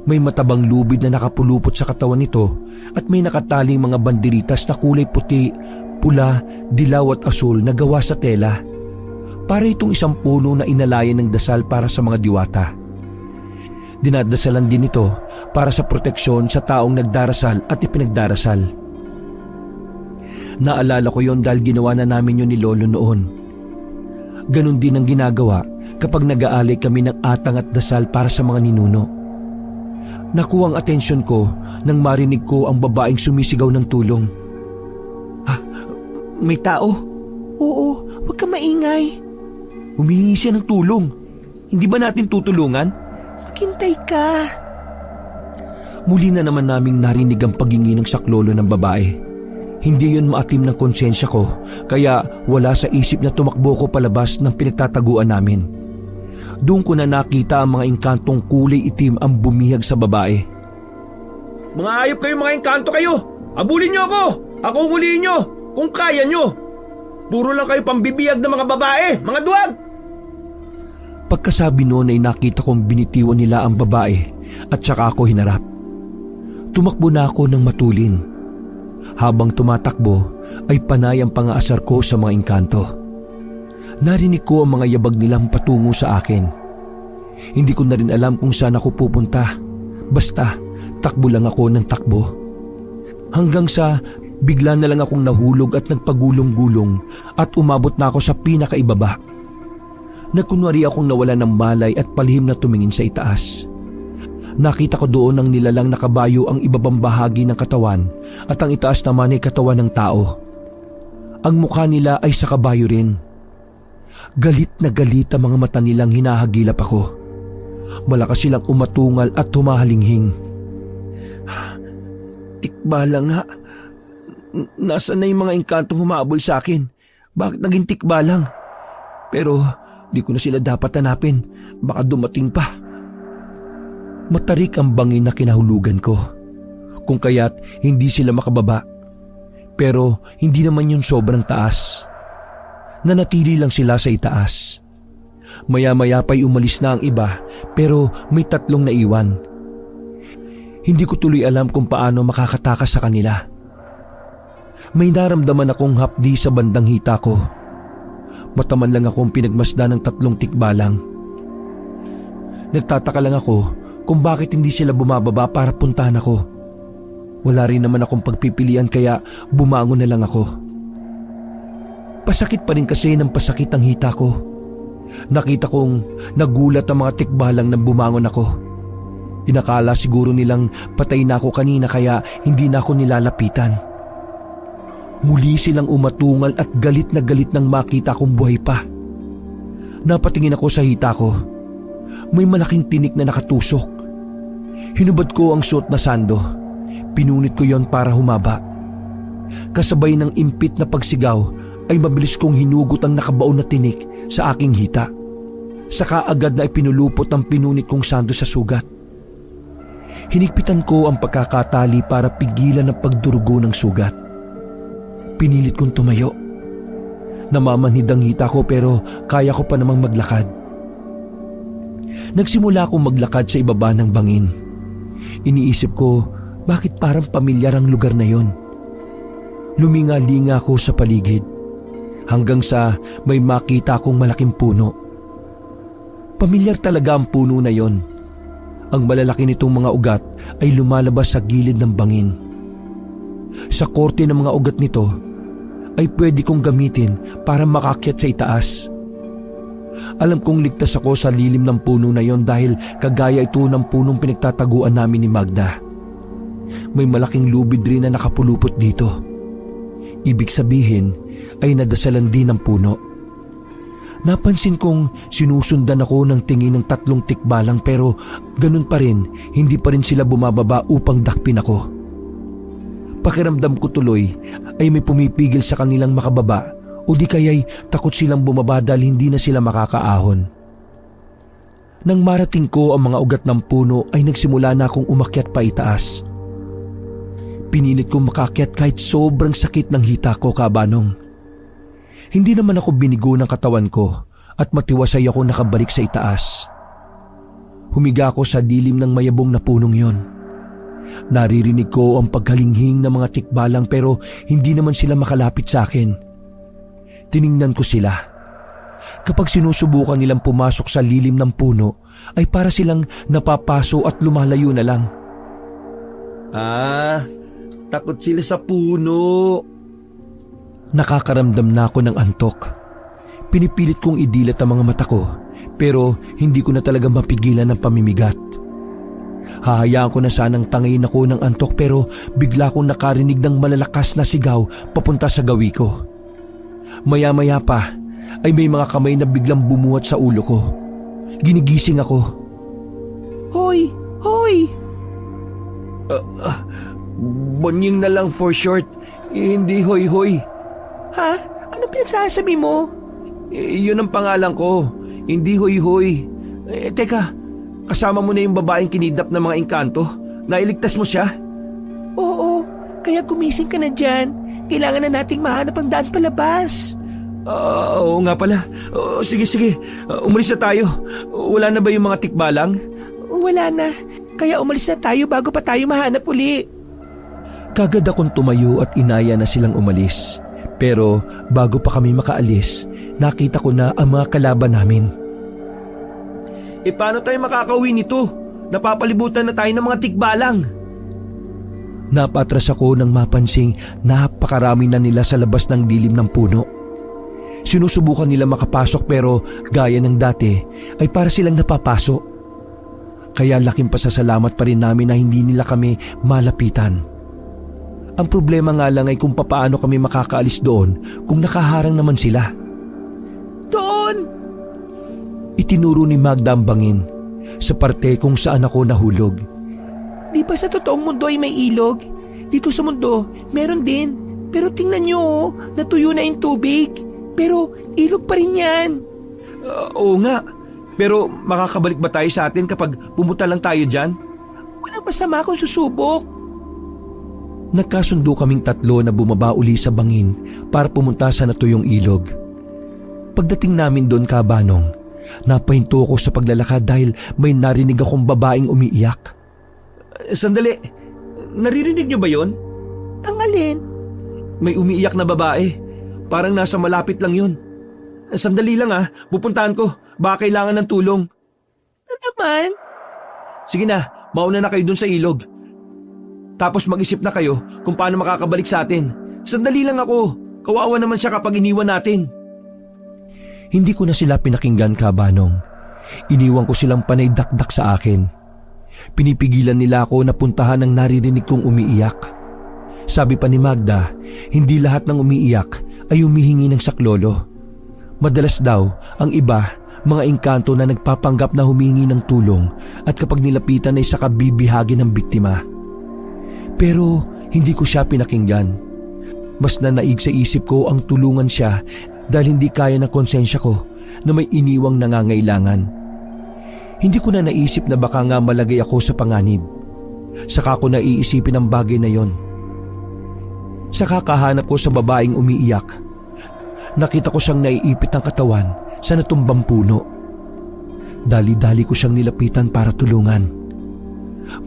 May matabang lubid na nakapulupot sa katawan nito at may nakataling mga banderitas na kulay puti, pula, dilaw at asul na gawa sa tela. Para itong isang puno na inalayan ng dasal para sa mga diwata. Dinadasalan din ito para sa proteksyon sa taong nagdarasal at ipinagdarasal. Naalala ko yon dahil ginawa na namin yun ni Lolo noon. Ganon din ang ginagawa kapag nag-aalay kami ng atang at dasal para sa mga ninuno. Nakuha ang atensyon ko nang marinig ko ang babaeng sumisigaw ng tulong. May tao? Oo, huwag ka maingay. Humingi siya ng tulong. Hindi ba natin tutulungan? Maghintay ka. Muli na naman naming narinig ang paghingi ng saklolo ng babae. Hindi yun maatim ng konsensya ko, kaya wala sa isip na tumakbo ko palabas ng pinagtataguan namin. Doon ko na nakita ang mga engkantong kulay itim ang bumihag sa babae. Mga ayop kayo, mga engkanto kayo! Abulin niyo ako! Ako huliin niyo! Kung kaya niyo! Puro lang kayo pambibiyag ng mga babae, mga duwag! Pagkasabi noon ay nakita kong binitiwan nila ang babae at saka ako hinarap. Tumakbo na ako ng matulin. Habang tumatakbo ay panay ang pangaasar ko sa mga engkanto. Narinig ko ang mga yabag nilang patungo sa akin. Hindi ko na rin alam kung saan ako pupunta. Basta takbo lang ako ng takbo. Hanggang sa bigla na lang akong nahulog at nagpagulong-gulong at umabot na ako sa pinakaibaba. Nagkunwari akong nawala ng malay at palihim na tumingin sa itaas. Nakita ko doon ang nilalang na kabayo ang ibabang bahagi ng katawan at ang itaas naman ay katawan ng tao. Ang mukha nila ay sa kabayo rin. Galit na galit ang mga mata nilang hinahagilap ako. Malakas silang umatungal at humahalinghing. Tikbalang nga. Nasaan na yung mga engkantong humabol sa akin? Bakit naging tikbalang? Pero di ko na sila dapat hanapin. Baka dumating pa. Matarik ang bangin na kinahulugan ko. Kung kaya't hindi sila makababa. Pero hindi naman yun sobrang taas. Nanatili lang sila sa itaas. Maya-maya pa'y umalis na ang iba pero may 3 naiwan. Hindi ko tuloy alam kung paano makakatakas sa kanila. May naramdaman akong hapdi sa bandang hita ko. Mataman lang akong pinagmasdan ng 3 tikbalang. Nagtataka lang ako kung bakit hindi sila bumababa para puntahan ako. Wala rin naman akong pagpipilian kaya bumangon na lang ako. Pasakit pa rin kasi ng pasakit ang hita ko. Nakita kong nagulat ang mga tikbalang nang bumangon ako. Inakala siguro nilang patay na ako kanina kaya hindi na ako nilalapitan. Muli silang umatungal at galit na galit nang makita kong buhay pa. Napatingin ako sa hita ko. May malaking tinik na nakatusok. Hinubad ko ang suot na sando. Pinunit ko yon para humaba. Kasabay ng impit na pagsigaw ay mabilis kong hinugot ang nakabaon na tinik sa aking hita. Saka agad na ipinulupot ang pinunit kong sando sa sugat. Hinigpitan ko ang pagkakatali para pigilan ang pagdurugo ng sugat. Pinilit kong tumayo. Namamanhid ang hita ko pero kaya ko pa namang maglakad. Nagsimula akong maglakad sa ibaba ng bangin. Iniisip ko, bakit parang pamilyar ang lugar na yon? Luminga-linga ako sa paligid. Hanggang sa may makita akong malaking puno. Pamilyar talaga ang puno na yon. Ang malalaki nitong mga ugat ay lumalabas sa gilid ng bangin. Sa korte ng mga ugat nito ay pwede kong gamitin para makakyat sa itaas. Alam kong ligtas ako sa lilim ng puno na yon dahil kagaya ito ng punong pinagtataguan namin ni Magda. May malaking lubid rin na nakapulupot dito. Ibig sabihin ay nadasalan din ng puno. Napansin kong sinusundan ako ng tingin ng 3 tikbalang pero ganun pa rin, hindi pa rin sila bumababa upang dakpin ako. Pakiramdam ko tuloy ay may pumipigil sa kanilang makababa o di kaya'y takot silang bumaba dahil hindi na sila makakaahon. Nang marating ko ang mga ugat ng puno ay nagsimula na akong umakyat pa itaas. Pinilit kong makakyat kahit sobrang sakit ng hita ko, kabanong. Hindi naman ako binigo ng katawan ko at matiwasay ako nakabalik sa itaas. Humiga ako sa dilim ng mayabong na punong yon. Naririnig ko ang paghalinghing ng mga tikbalang pero hindi naman sila makalapit sa akin. Tiningnan ko sila. Kapag sinusubukan nilang pumasok sa lilim ng puno ay para silang napapaso at lumalayo na lang. Takot sila sa puno. Nakakaramdam na ako ng antok. Pinipilit kong idilat ang mga mata ko pero hindi ko na talaga mapigilan ang pamimigat. Hahayaan ko na sanang tangayin ako ng antok pero bigla kong nakarinig ng malalakas na sigaw papunta sa gawi ko. Maya-maya pa ay may mga kamay na biglang bumuhat sa ulo ko. Ginigising ako. Hoy! Hoy! Bonying na lang for short. Hindi hoy-hoy. Ha? Ano pinagsasabi mo? Yun ang pangalan ko. Hindi hoy-hoy. Teka, kasama mo na yung babaeng kinidnap ng mga engkanto? Nailigtas mo siya? Oo, kaya gumising ka na dyan. Kailangan na nating mahanap ang daan palabas. Oo nga pala. Sige. Umalis na tayo. Wala na ba yung mga tikbalang? Wala na. Kaya umalis na tayo bago pa tayo mahanap uli. Kagad akong tumayo at inaya na silang umalis. Pero bago pa kami makaalis, nakita ko na ang mga kalaban namin. Paano tayo makakauwi nito? Napapalibutan na tayo ng mga tikbalang. Napatras ako nang mapansing napakarami na nila sa labas ng dilim ng puno. Sinusubukan nila makapasok pero gaya ng dati ay para silang napapasok. Kaya laking pasasalamat pa rin namin na hindi nila kami malapitan. Ang problema nga lang ay kung papaano kami makakaalis doon kung nakaharang naman sila. Doon! Itinuro ni Magda ang bangin sa parte kung saan ako nahulog. Di ba sa totoong mundo ay may ilog? Dito sa mundo, meron din. Pero tingnan nyo, natuyo na yung tubig. Pero ilog pa rin yan. Oo nga. Pero makakabalik ba tayo sa atin kapag pumunta lang tayo dyan? Walang masama kung susubok. Nagkasundo kaming tatlo na bumaba uli sa bangin para pumunta sa natuyong ilog. Pagdating namin doon, Kabanong, napahinto ako sa paglalakad dahil may narinig akong babaeng umiiyak. Sandali, naririnig niyo ba yon? Ang alin? May umiiyak na babae. Parang nasa malapit lang yun. Sandali lang pupuntahan ko. Baka kailangan ng tulong. Ano naman? Sige na, mauna na kayo dun sa ilog. Tapos mag-isip na kayo kung paano makakabalik sa atin. Sandali lang ako. Kawawa naman siya kapag iniwan natin. Hindi ko na sila pinakinggan, Kabanong. Iniwan ko silang panay dakdak sa akin. Pinipigilan nila ako na puntahan ang naririnig kong umiiyak. Sabi pa ni Magda, hindi lahat ng umiiyak ay humihingi ng saklolo. Madalas daw, ang iba, mga engkanto na nagpapanggap na humingi ng tulong at kapag nilapitan ay saka bibihagi ng biktima. Pero hindi ko siya pinakinggan. Mas nanaig sa isip ko ang tulungan siya dahil hindi kaya ng konsensya ko na may iniwang nangangailangan. Hindi ko na naisip na baka nga malagay ako sa panganib. Saka ko naiisipin ang bagay na yon. Sa kakahanap ko sa babaeng umiiyak, nakita ko siyang naiipit ng katawan sa natumbang puno. Dali-dali ko siyang nilapitan para tulungan.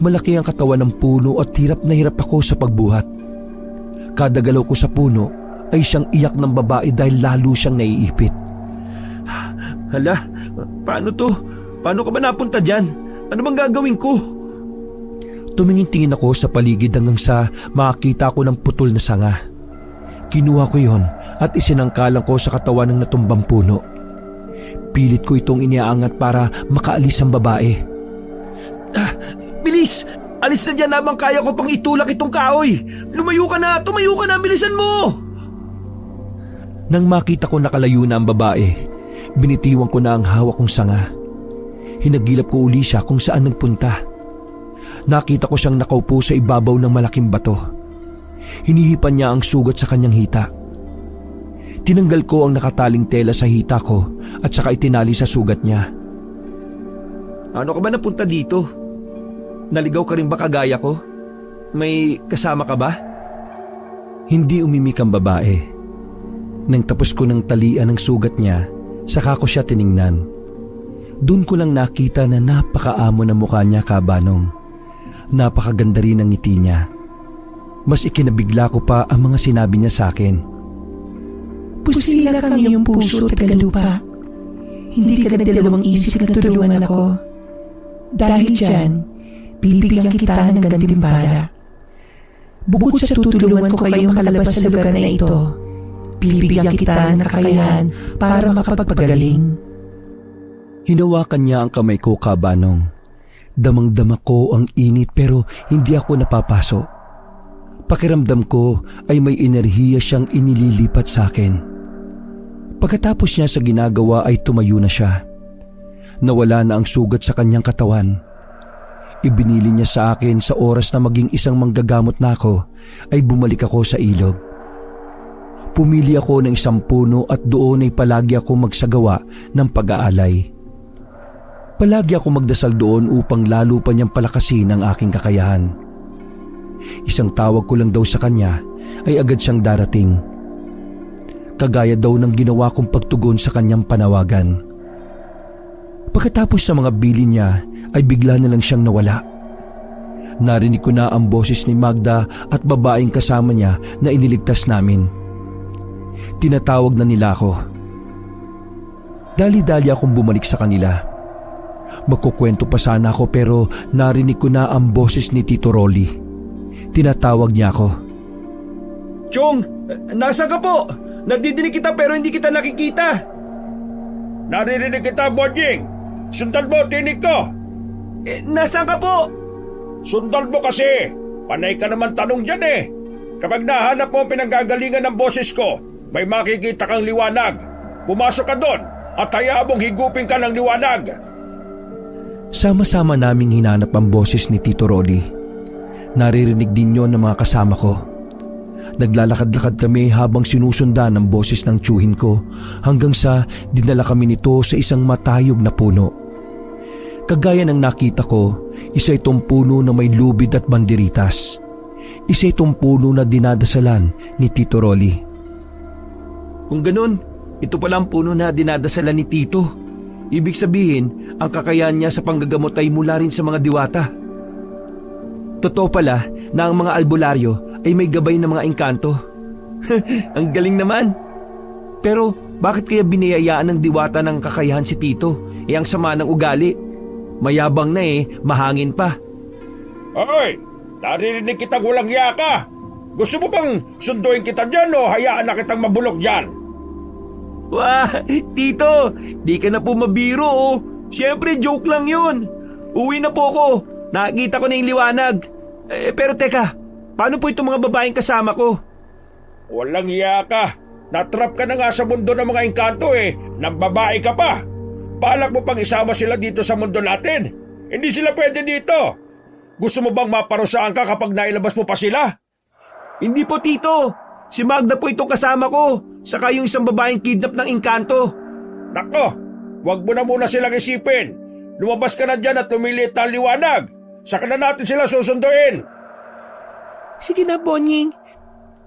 Malaki ang katawan ng puno at hirap na hirap ako sa pagbuhat. Kada galaw ko sa puno ay siyang iyak ng babae dahil lalo siyang naiipit. Hala, paano to? Paano ka ba napunta dyan? Ano bang gagawin ko? Tumingin-tingin ako sa paligid hanggang sa makakita ko ng putol na sanga. Kinuha ko yon at isinangkalan ko sa katawan ng natumbang puno. Pilit ko itong iniaangat para makaalis ang babae. Bilis! Alis na dyan habang kaya ko pang itulak itong kahoy! Lumayo ka na! Tumayo ka na! Bilisan mo! Nang makita ko nakalayo na ang babae, binitiwan ko na ang hawak kong sanga. Hinagilap ko uli siya kung saan nagpunta. Nakita ko siyang nakaupo sa ibabaw ng malaking bato. Hinihipan niya ang sugat sa kanyang hita. Tinanggal ko ang nakataling tela sa hita ko at saka itinali sa sugat niya. Ano ka ba napunta dito? Naligaw ka rin ba kagaya ko? May kasama ka ba? Hindi umimik ang babae. Nang tapos ko ng talian ng sugat niya, saka ko siya tiningnan. Doon ko lang nakita na napakaamo ng mukha niya, Kabanong. Napakaganda rin ang ngiti niya. Mas ikinabigla ko pa ang mga sinabi niya sa akin. Pusila kang iyong puso, Tagalupa. Hindi ka na dalawang isip na tulungan ako. Dahil dyan, bibigyan kita ng gantimpala. Bukod sa tutulungan ko kayong makalabas sa lugar na ito, bibigyan kita ng kakayahan para makapagpagaling. Hinawakan niya ang kamay ko, Kabanong. Damang-dama ko ang init pero hindi ako napapaso. Pakiramdam ko ay may enerhiya siyang inililipat sa akin. Pagkatapos niya sa ginagawa ay tumayo na siya. Nawala na ang sugat sa kanyang katawan. Ibinili niya sa akin sa oras na maging isang manggagamot na ako ay bumalik ako sa ilog. Pumili ako ng isang puno at doon ay palagi ako magsagawa ng pag-aalay. Palagi ako magdasal doon upang lalo pa niyang palakasin ang aking kakayahan. Isang tawag ko lang daw sa kanya ay agad siyang darating. Kagaya daw ng ginawa kong pagtugon sa kanyang panawagan. Pagkatapos sa mga bili niya ay bigla na lang siyang nawala. Narinig ko na ang boses ni Magda at babaeng kasama niya na iniligtas namin. Tinatawag na nila ako. Dali-dali akong bumalik sa kanila. Magkukwento pa sana ako pero narinig ko na ang boses ni Tito Rolly. Tinatawag niya ako. Chong, nasaan ka po? Nagdidinig kita pero hindi kita nakikita. Naririnig kita, Bonjing. Sundan mo, tinig ko. Nasaan ka po? Sundan mo kasi. Panay ka naman tanong dyan eh. Kapag nahanap mo ang pinanggagalingan ng boses ko, may makikita kang liwanag. Pumasok ka doon at hayaan mong higupin ka ng liwanag. Sama-sama naming hinanap ang boses ni Tito Rolly. Naririnig din yon ng mga kasama ko. Naglalakad-lakad kami habang sinusundan ang boses ng tiyuhin ko hanggang sa dinala kami nito sa isang matayog na puno. Kagaya ng nakita ko, isa itong puno na may lubid at banderitas. Isa itong puno na dinadasalan ni Tito Rolly. Kung ganun, ito pala ang puno na dinadasalan ni Tito. Ibig sabihin, ang kakayahan niya sa panggagamot ay mula rin sa mga diwata. Totoo pala na ang mga albularyo ay may gabay ng mga engkanto. Ang galing naman. Pero bakit kaya biniyayaan ng diwata ng kakayahan si Tito? Ang sama ng ugali. Mayabang na mahangin pa. Hoy, naririnig kitang walang hiya ka. Gusto mo bang sunduin kita dyan o hayaan na kitang mabulok dyan? Wah, Tito, di ka na po mabiro oh. Siyempre, joke lang yun. Uwi na po ako. Nakikita ko na yung liwanag. Pero teka, paano po itong mga babaeng kasama ko? Walang hiya ka. Natrap ka na nga sa mundo ng mga engkanto Nang babae ka pa. Balak mo pang isama sila dito sa mundo natin. Hindi sila pwede dito. Gusto mo bang maparusaan ka kapag nailabas mo pa sila? Hindi po, Tito. Si Magda po itong kasama ko. Saka yung isang babaeng kidnap ng engkanto. Nako, wag mo na muna silang isipin. Lumabas ka na dyan at lumilit na liwanag. Saka na natin sila susunduin. Sige na, Bonying.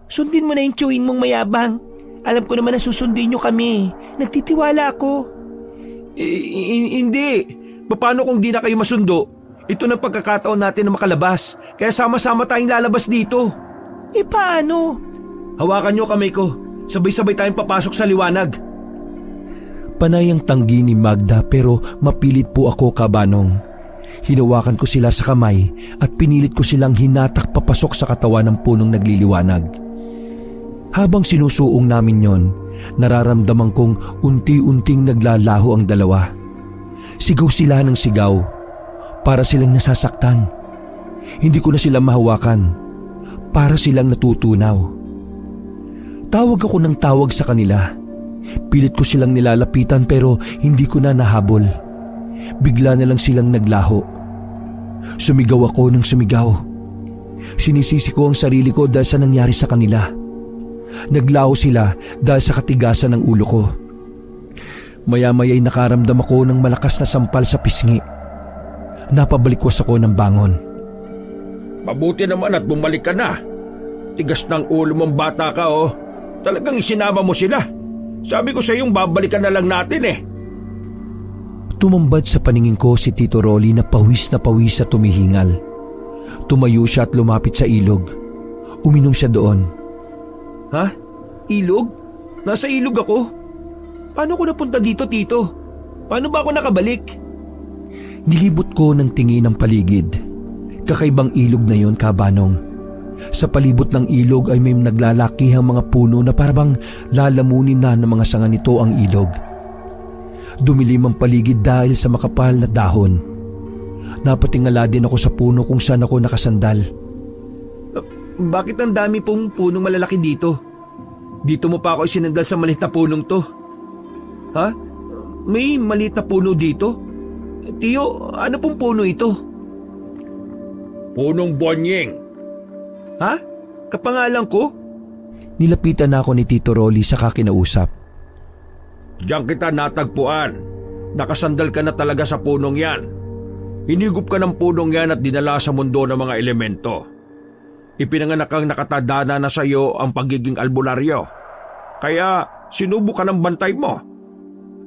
Sundin mo na yung tiyuhin mong mayabang. Alam ko naman na susundin nyo kami. Nagtitiwala ako. Hindi. Paano kung di na kayo masundo? Ito na pagkakataon natin na makalabas. Kaya sama-sama tayong lalabas dito. Paano? Hawakan nyo kamay ko. Sabay-sabay tayong papasok sa liwanag. Panay ang tanggi ni Magda pero mapilit po ako, Kabanong. Hinawakan ko sila sa kamay at pinilit ko silang hinatak papasok sa katawan ng punong nagliliwanag. Habang sinusuong namin yon, nararamdaman kong unti-unting naglalaho ang dalawa. Sigaw sila ng sigaw. Para silang nasasaktan. Hindi ko na sila mahawakan. Para silang natutunaw. Tawag ako ng tawag sa kanila. Pilit ko silang nilalapitan pero hindi ko na nahabol. Bigla na lang silang naglaho. Sumigaw ako ng sumigaw. Sinisisi ko ang sarili ko dahil sa nangyari sa kanila. Naglaho sila dahil sa katigasan ng ulo ko. Maya-maya'y nakaramdam ako ng malakas na sampal sa pisngi. Napabalikwas ako ng bangon. Mabuti naman at bumalik ka na. Tigas ng ulo mong bata ka Talagang isinama mo sila. Sabi ko sa iyong babalikan na lang natin Tumambad sa paningin ko si Tito Rolly na pawis sa tumihingal. Tumayo siya at lumapit sa ilog. Uminom siya doon. Ha? Ilog? Nasa ilog ako? Paano ko napunta dito, Tito? Paano ba ako nakabalik? Nilibot ko ng tingin ang paligid. Kakaibang ilog na yon, Kabanong. Sa palibot ng ilog ay may naglalakihang mga puno na parang lalamunin na ng mga sanga nito ang ilog. Dumilim ang paligid dahil sa makapal na dahon. Napatingala din ako sa puno kung saan ako nakasandal. Bakit ang dami pong punong malalaki dito? Dito mo pa ako isinandal sa maliit na punong to. Ha? May maliit na puno dito? Tiyo, ano pong puno ito? Punong Bonying. Ha? Kapangalan ko? Nilapitan ako ni Tito Rolly saka kinausap. Diyan kita natagpuan. Nakasandal ka na talaga sa punong yan. Hinigup ka ng punong yan at dinala sa mundo ng mga elemento. Ipinanganak kang nakatadana na sa iyo ang pagiging albularyo. Kaya sinubok ka ng bantay mo.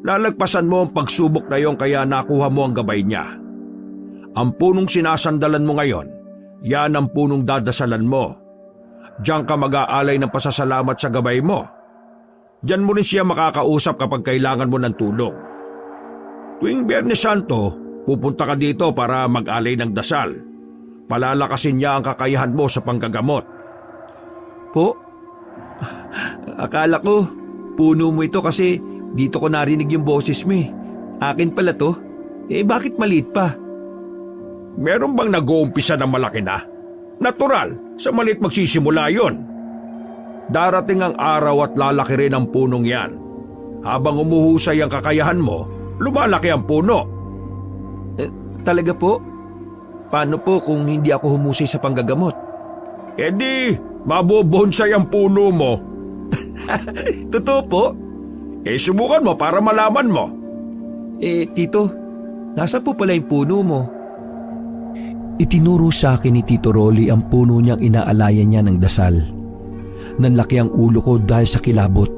Lalagpasan mo ang pagsubok na yon kaya nakuha mo ang gabay niya. Ang punong sinasandalan mo ngayon, yan ang punong dadasalan mo. Diyan ka mag-aalay ng pasasalamat sa gabay mo. Diyan mo rin siya makakausap kapag kailangan mo ng tulong. Tuwing Biyernes Santo, pupunta ka dito para mag-alay ng dasal. Palalakasin niya ang kakayahan mo sa panggagamot. Po? Akala ko, puno mo ito kasi dito ko narinig yung boses mo eh. Akin pala to. Bakit maliit pa? Meron bang nag-uumpisa ng malaki na? Natural, sa maliit magsisimula yon. Darating ang araw at lalaki rin ang punong yan. Habang umuhusay ang kakayahan mo, lumalaki ang puno. Talaga po? Paano po kung hindi ako humusay sa panggagamot? Di, mabobonsay ang puno mo. Totoo po? Subukan mo para malaman mo. Tito, nasa po pala yung puno mo? Itinuro sa akin ni Tito Rolly ang puno niyang inaalayan niya ng dasal. Nanlaki ang ulo ko dahil sa kilabot.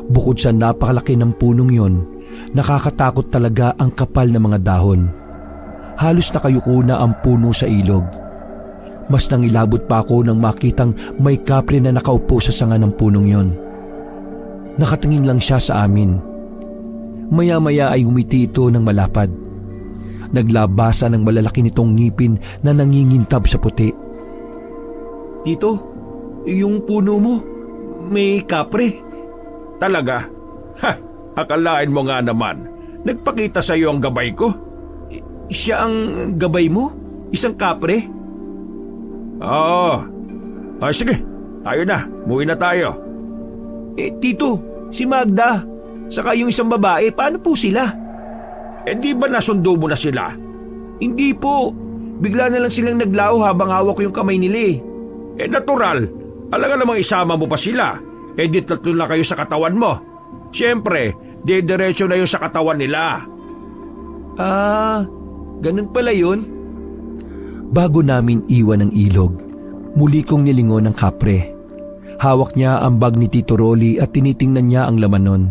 Bukod sa napakalaki ng punong yon, nakakatakot talaga ang kapal ng mga dahon. Halos nakayuko na ang puno sa ilog. Mas nangilabot pa ako nang makitang may kapre na nakaupo sa sanga ng punong yon. Nakatingin lang siya sa amin. Maya-maya ay umiti ito ng malapad. Naglabasa ng malalaki nitong ngipin na nangingintab sa puti. Tito, yung puno mo, may kapre. Talaga? Ha! Akalain mo nga naman. Nagpakita sa iyo ang gabay ko. Siya ang gabay mo? Isang kapre? Oo. Sige, tayo na. Muwi na tayo. Tito, si Magda, saka yung isang babae, paano po sila? Di ba nasundo mo na sila? Hindi po. Bigla na lang silang naglaho habang hawak ko yung kamay nila eh. Natural. Alangan namang isama mo pa sila. Di tatlo na kayo sa katawan mo. Siyempre, diretso na yun sa katawan nila. Ganun pala yun? Bago namin iwan ang ilog, muli kong nilingon ang kapre. Hawak niya ang bag ni Tito Rolly at tinitingnan niya ang laman nun.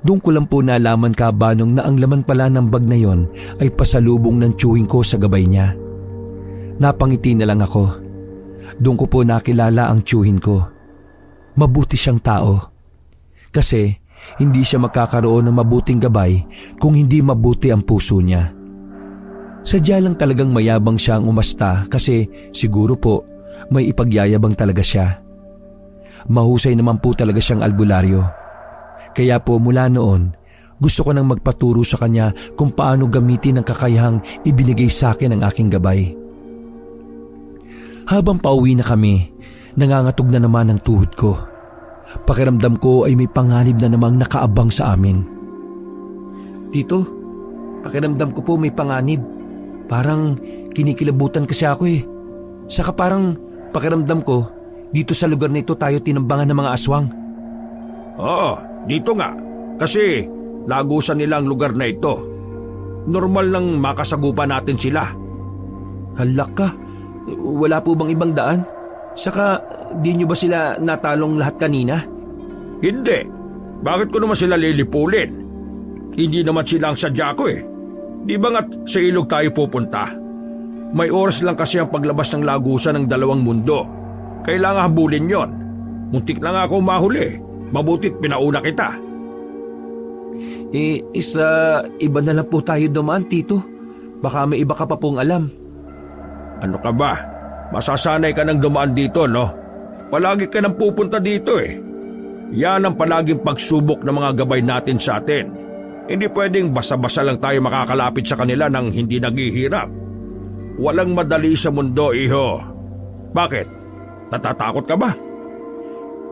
Doon ko lang po nalaman kabanong na ang laman pala ng bag na yon ay pasalubong ng tsuhin ko sa gabay niya. Napangiti na lang ako. Doon ko po nakilala ang tsuhin ko. Mabuti siyang tao. Kasi hindi siya makakaroon ng mabuting gabay kung hindi mabuti ang puso niya. Sadya lang talagang mayabang siyang umasta kasi siguro po may ipagyayabang talaga siya. Mahusay naman po talaga siyang albularyo. Kaya po mula noon, gusto ko nang magpaturo sa kanya kung paano gamitin ang kakayahang ibinigay sa akin ng aking gabay. Habang pauwi na kami, nangangatog na naman ang tuhod ko. Pakiramdam ko ay may panganib na namang nakaabang sa amin. Tito, pakiramdam ko po may panganib. Parang kinikilabutan kasi ako eh. Saka parang pakiramdam ko, dito sa lugar na ito tayo tinambangan ng mga aswang. Oo, dito nga. Kasi lagusan nila ang lugar na ito. Normal lang makasagupan natin sila. Halak ka, wala po bang ibang daan? Saka di nyo ba sila natalong lahat kanina? Hindi. Bakit ko naman sila lilipulin? Hindi naman sila ang sadya ko eh. Di ba nga't sa ilog tayo pupunta? May oras lang kasi ang paglabas ng lagusan ng dalawang mundo. Kailangan habulin yon. Muntik na nga ako mahuli. Mabuti't pinauna kita. Iba na lang po tayo dumaan, Tito. Baka may iba ka pa pong alam. Ano ka ba? Masasanay ka ng dumaan dito, no? Palagi ka nang pupunta dito eh. Yan ang palaging pagsubok ng mga gabay natin sa atin. Hindi pwedeng basa-basa lang tayo makakalapit sa kanila nang hindi naghihirap. Walang madali sa mundo, iho. Bakit? Natatakot ka ba?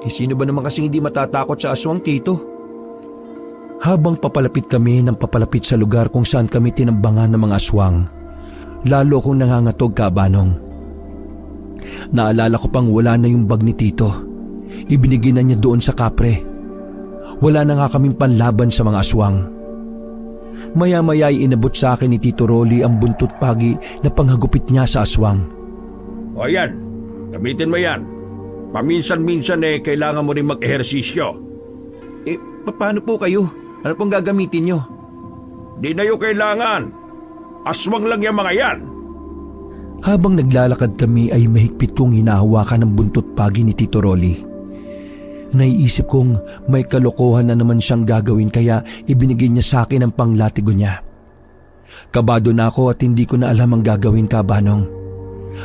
Sino ba naman kasing hindi matatakot sa aswang, Tito? Habang papalapit kami ng papalapit sa lugar kung saan kami tinambangan ng mga aswang, Lalo akong nangangatog, Kabanong. Naalala ko pang wala na yung bag ni Tito. Ibinigay na niya doon sa kapre. Wala na nga kaming panlaban sa mga aswang. Maya-maya ay inabot sa akin ni Tito Rolly ang buntot pagi na panghagupit niya sa aswang. O yan, gamitin mo yan. Paminsan-minsan kailangan mo rin mag-ehersisyo. Paano po kayo? Ano pong gagamitin nyo? Di na yung kailangan. Aswang lang yung mga yan. Habang naglalakad kami ay mahigpit kong hinahawakan ng buntot pagi ni Tito Rolly. Naiisip kong may kalokohan na naman siyang gagawin kaya ibinigay niya sa akin ang panglatigo niya. Kabado na ako at hindi ko na alam ang gagawin, Kabanong.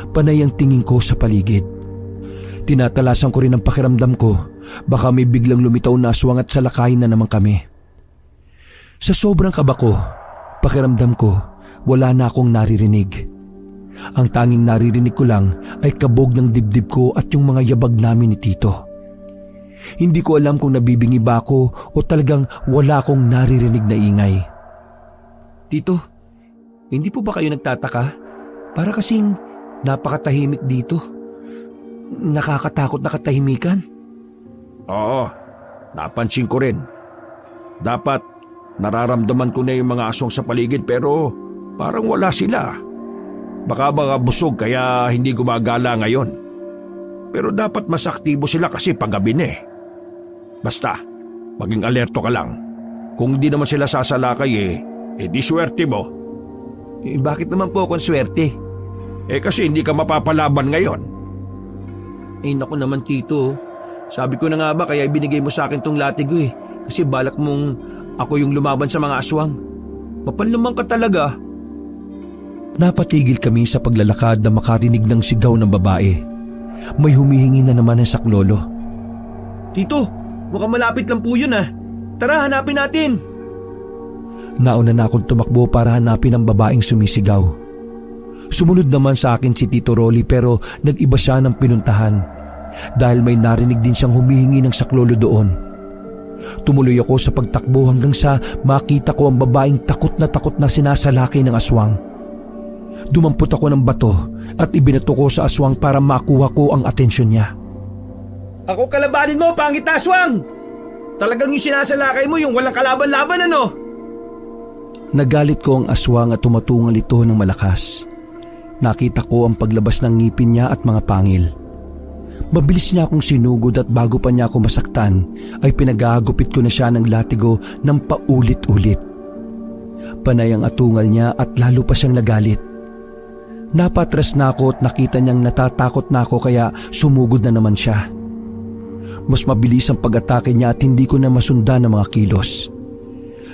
Panay ang tingin ko sa paligid. Tinatalasan ko rin ang pakiramdam ko. Baka may biglang lumitaw na aswang at salakayin na naman kami. Sa sobrang kaba ko, pakiramdam ko, wala na akong naririnig. Ang tanging naririnig ko lang ay kabog ng dibdib ko at yung mga yabag namin ni Tito. Hindi ko alam kung nabibingi ba ako o talagang wala akong naririnig na ingay. Tito, hindi po ba kayo nagtataka? Para kasing napakatahimik dito. Nakakatakot na katahimikan. Oo, napansin ko rin. Dapat nararamdaman ko na yung mga aswang sa paligid pero parang wala sila. Baka busog kaya hindi gumagala ngayon. Pero dapat mas aktibo sila kasi paggabi na eh. Basta, maging alerto ka lang. Kung di naman sila sasalakay di swerte mo. Bakit naman po akong swerte? Kasi hindi ka mapapalaban ngayon. Naku naman Tito. Sabi ko na nga ba kaya ibinigay mo sa akin tong latigo eh. Kasi balak mong ako yung lumaban sa mga aswang. Mapanlamang ka talaga. Napatigil kami sa paglalakad na makarinig ng sigaw ng babae. May humihingi na naman ng saklolo. Tito, mukhang malapit lang po yun ah. Tara, hanapin natin. Nauna na akong tumakbo para hanapin ang babaeng sumisigaw. Sumunod naman sa akin si Tito Rolly pero nag-iba siya ng pinuntahan dahil may narinig din siyang humihingi ng saklolo doon. Tumuloy ako sa pagtakbo hanggang sa makita ko ang babaeng takot na sinasalaki ng aswang. Dumampot ako ng bato at ibinato ko sa aswang para makuha ko ang atensyon niya. Ako kalabanin mo, pangit na aswang! Talagang yung sinasalakay mo, yung walang kalaban-laban ano? Nagalit ko ang aswang at tumatungal ito ng malakas. Nakita ko ang paglabas ng ngipin niya at mga pangil. Mabilis niya akong sinugod at bago pa niya ako masaktan ay pinagagupit ko na siya ng latigo ng paulit-ulit. Panay ang atungal niya at lalo pa siyang nagalit. Napatras na ako at nakita niyang natatakot na ako kaya sumugod na naman siya. Mas mabilis ang pag-atake niya at hindi ko na masundan ang mga kilos.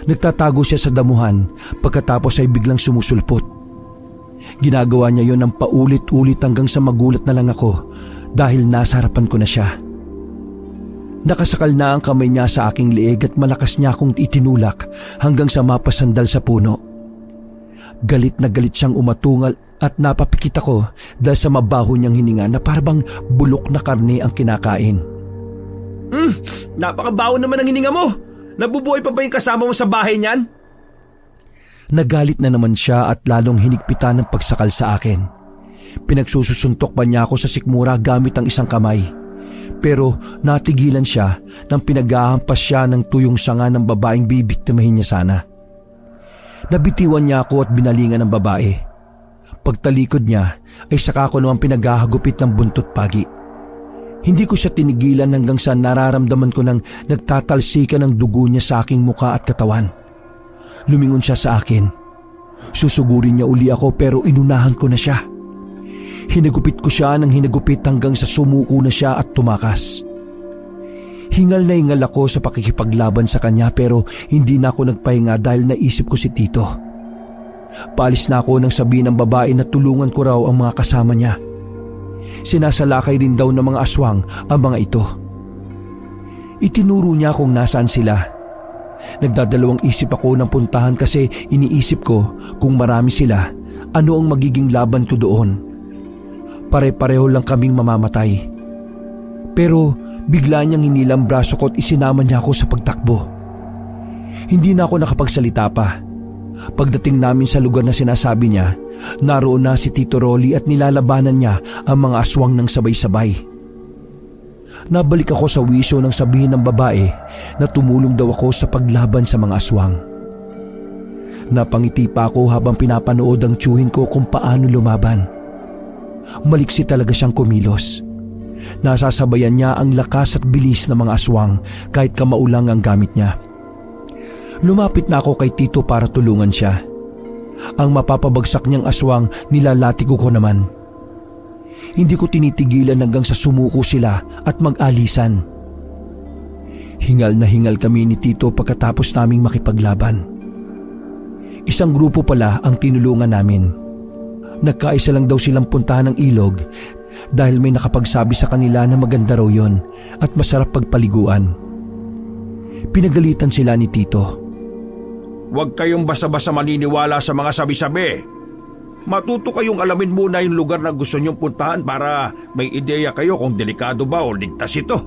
Nagtatago siya sa damuhan pagkatapos ay biglang sumusulpot. Ginagawa niya yon ng paulit-ulit hanggang sa magulat na lang ako dahil nasa harapan ko na siya. Nakasakal na ang kamay niya sa aking leeg at malakas niya akong itinulak hanggang sa mapasandal sa puno. Galit na galit siyang umatungal at napapikit ako dahil sa mabaho niyang hininga na parang bulok na karne ang kinakain. Napakabaho naman ang hininga mo. Nabubuhay pa ba yung kasama mo sa bahay niyan? Nagalit na naman siya at lalong hinigpitan ng pagsakal sa akin. Pinagsususuntok pa niya ako sa sikmura gamit ang isang kamay. Pero natigilan siya nang pinaghahampas siya ng tuyong sanga ng babaeng bibiktimahin niya sana. Nabitiwan niya ako at binalingan ng babae. Pagtalikod niya ay saka ko naman pinaghahagupit ng buntot pagi. Hindi ko siya tinigilan hanggang sa nararamdaman ko nang nagtatalsikan ng dugo niya sa aking muka at katawan. Lumingon siya sa akin. Susugurin niya uli ako pero inunahan ko na siya. Hinagupit ko siya ng hinagupit hanggang sa sumuko na siya at tumakas. Hingal na hingal ako sa pakikipaglaban sa kanya pero hindi na ako nagpahinga dahil naisip ko si Tito. Paalis na ako nang sabihin ng babae na tulungan ko raw ang mga kasama niya. Sinasalakay rin daw ng mga aswang ang mga ito. Itinuro niya kung nasaan sila. Nagdadalawang isip ako ng puntahan kasi iniisip ko kung marami sila, ano ang magiging laban ko doon. Pare-pareho lang kaming mamamatay. Pero bigla niyang hinilang braso ko at isinama niya ako sa pagtakbo. Hindi na ako nakapagsalita pa. Pagdating namin sa lugar na sinasabi niya, naroon na si Tito Rolly at nilalabanan niya ang mga aswang ng sabay-sabay. Nabalik ako sa wisyo nang sabihin ng babae na tumulong daw ako sa paglaban sa mga aswang. Napangiti pa ako habang pinapanood ang tiyuhin ko kung paano lumaban. Maliksi talaga siyang kumilos. Nasasabayan niya ang lakas at bilis ng mga aswang kahit kamaulang ang gamit niya. Lumapit na ako kay Tito para tulungan siya. Ang mapapabagsak niyang aswang nilalatigo ko naman. Hindi ko tinitigilan hanggang sa sumuko sila at mag-alisan. Hingal na hingal kami ni Tito pagkatapos naming makipaglaban. Isang grupo pala ang tinulungan namin. Nagkaisa lang daw silang puntahan ng ilog dahil may nakapagsabi sa kanila na maganda raw yon at masarap pagpaliguan. Pinagalitan sila ni Tito. Huwag kayong basta-basta maniniwala sa mga sabi-sabi. Matuto kayong alamin muna yung lugar na gusto nyong puntahan para may ideya kayo kung delikado ba o ligtas ito.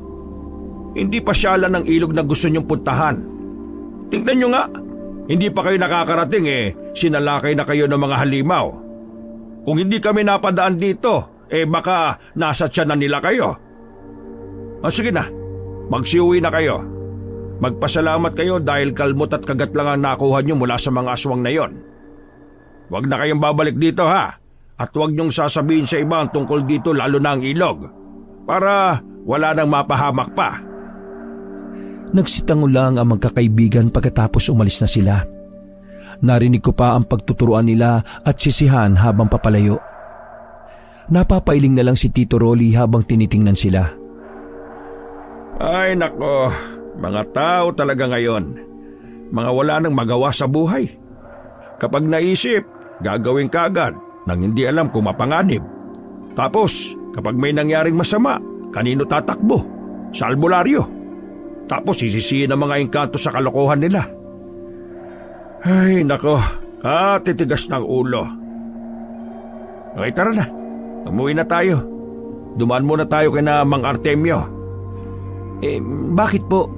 Hindi pasyalan ng ilog na gusto nyong puntahan. Tingnan nyo nga, hindi pa kayo nakakarating sinalakay na kayo ng mga halimaw. Kung hindi kami napadaan dito, baka nasa tiyanan nila kayo. Sige na, magsiuwi na kayo. Magpasalamat kayo dahil kalmot at kagat lang ang nakuha nyo mula sa mga aswang na yon. Huwag na kayong babalik dito ha, at huwag nyong sasabihin sa iba ang tungkol dito lalo na ang ilog, para wala nang mapahamak pa. Nagsitango lang ang magkakaibigan pagkatapos umalis na sila. Narinig ko pa ang pagtuturuan nila at sisihan habang papalayo. Napapailing na lang si Tito Rolly habang tinitingnan sila. Ay nako, mga tao talaga ngayon. Mga wala nang magawa sa buhay. Kapag naisip, gagawin kaagad nang hindi alam kung mapanganib. Tapos, kapag may nangyaring masama, kanino tatakbo? Sa albularyo. Tapos sisisihin ang mga engkanto sa kalokohan nila. Ay nako, katitigas ng ulo. Okay, tara na. Umuwi na tayo. Dumaan muna tayo kay na Mang Artemio. Bakit po?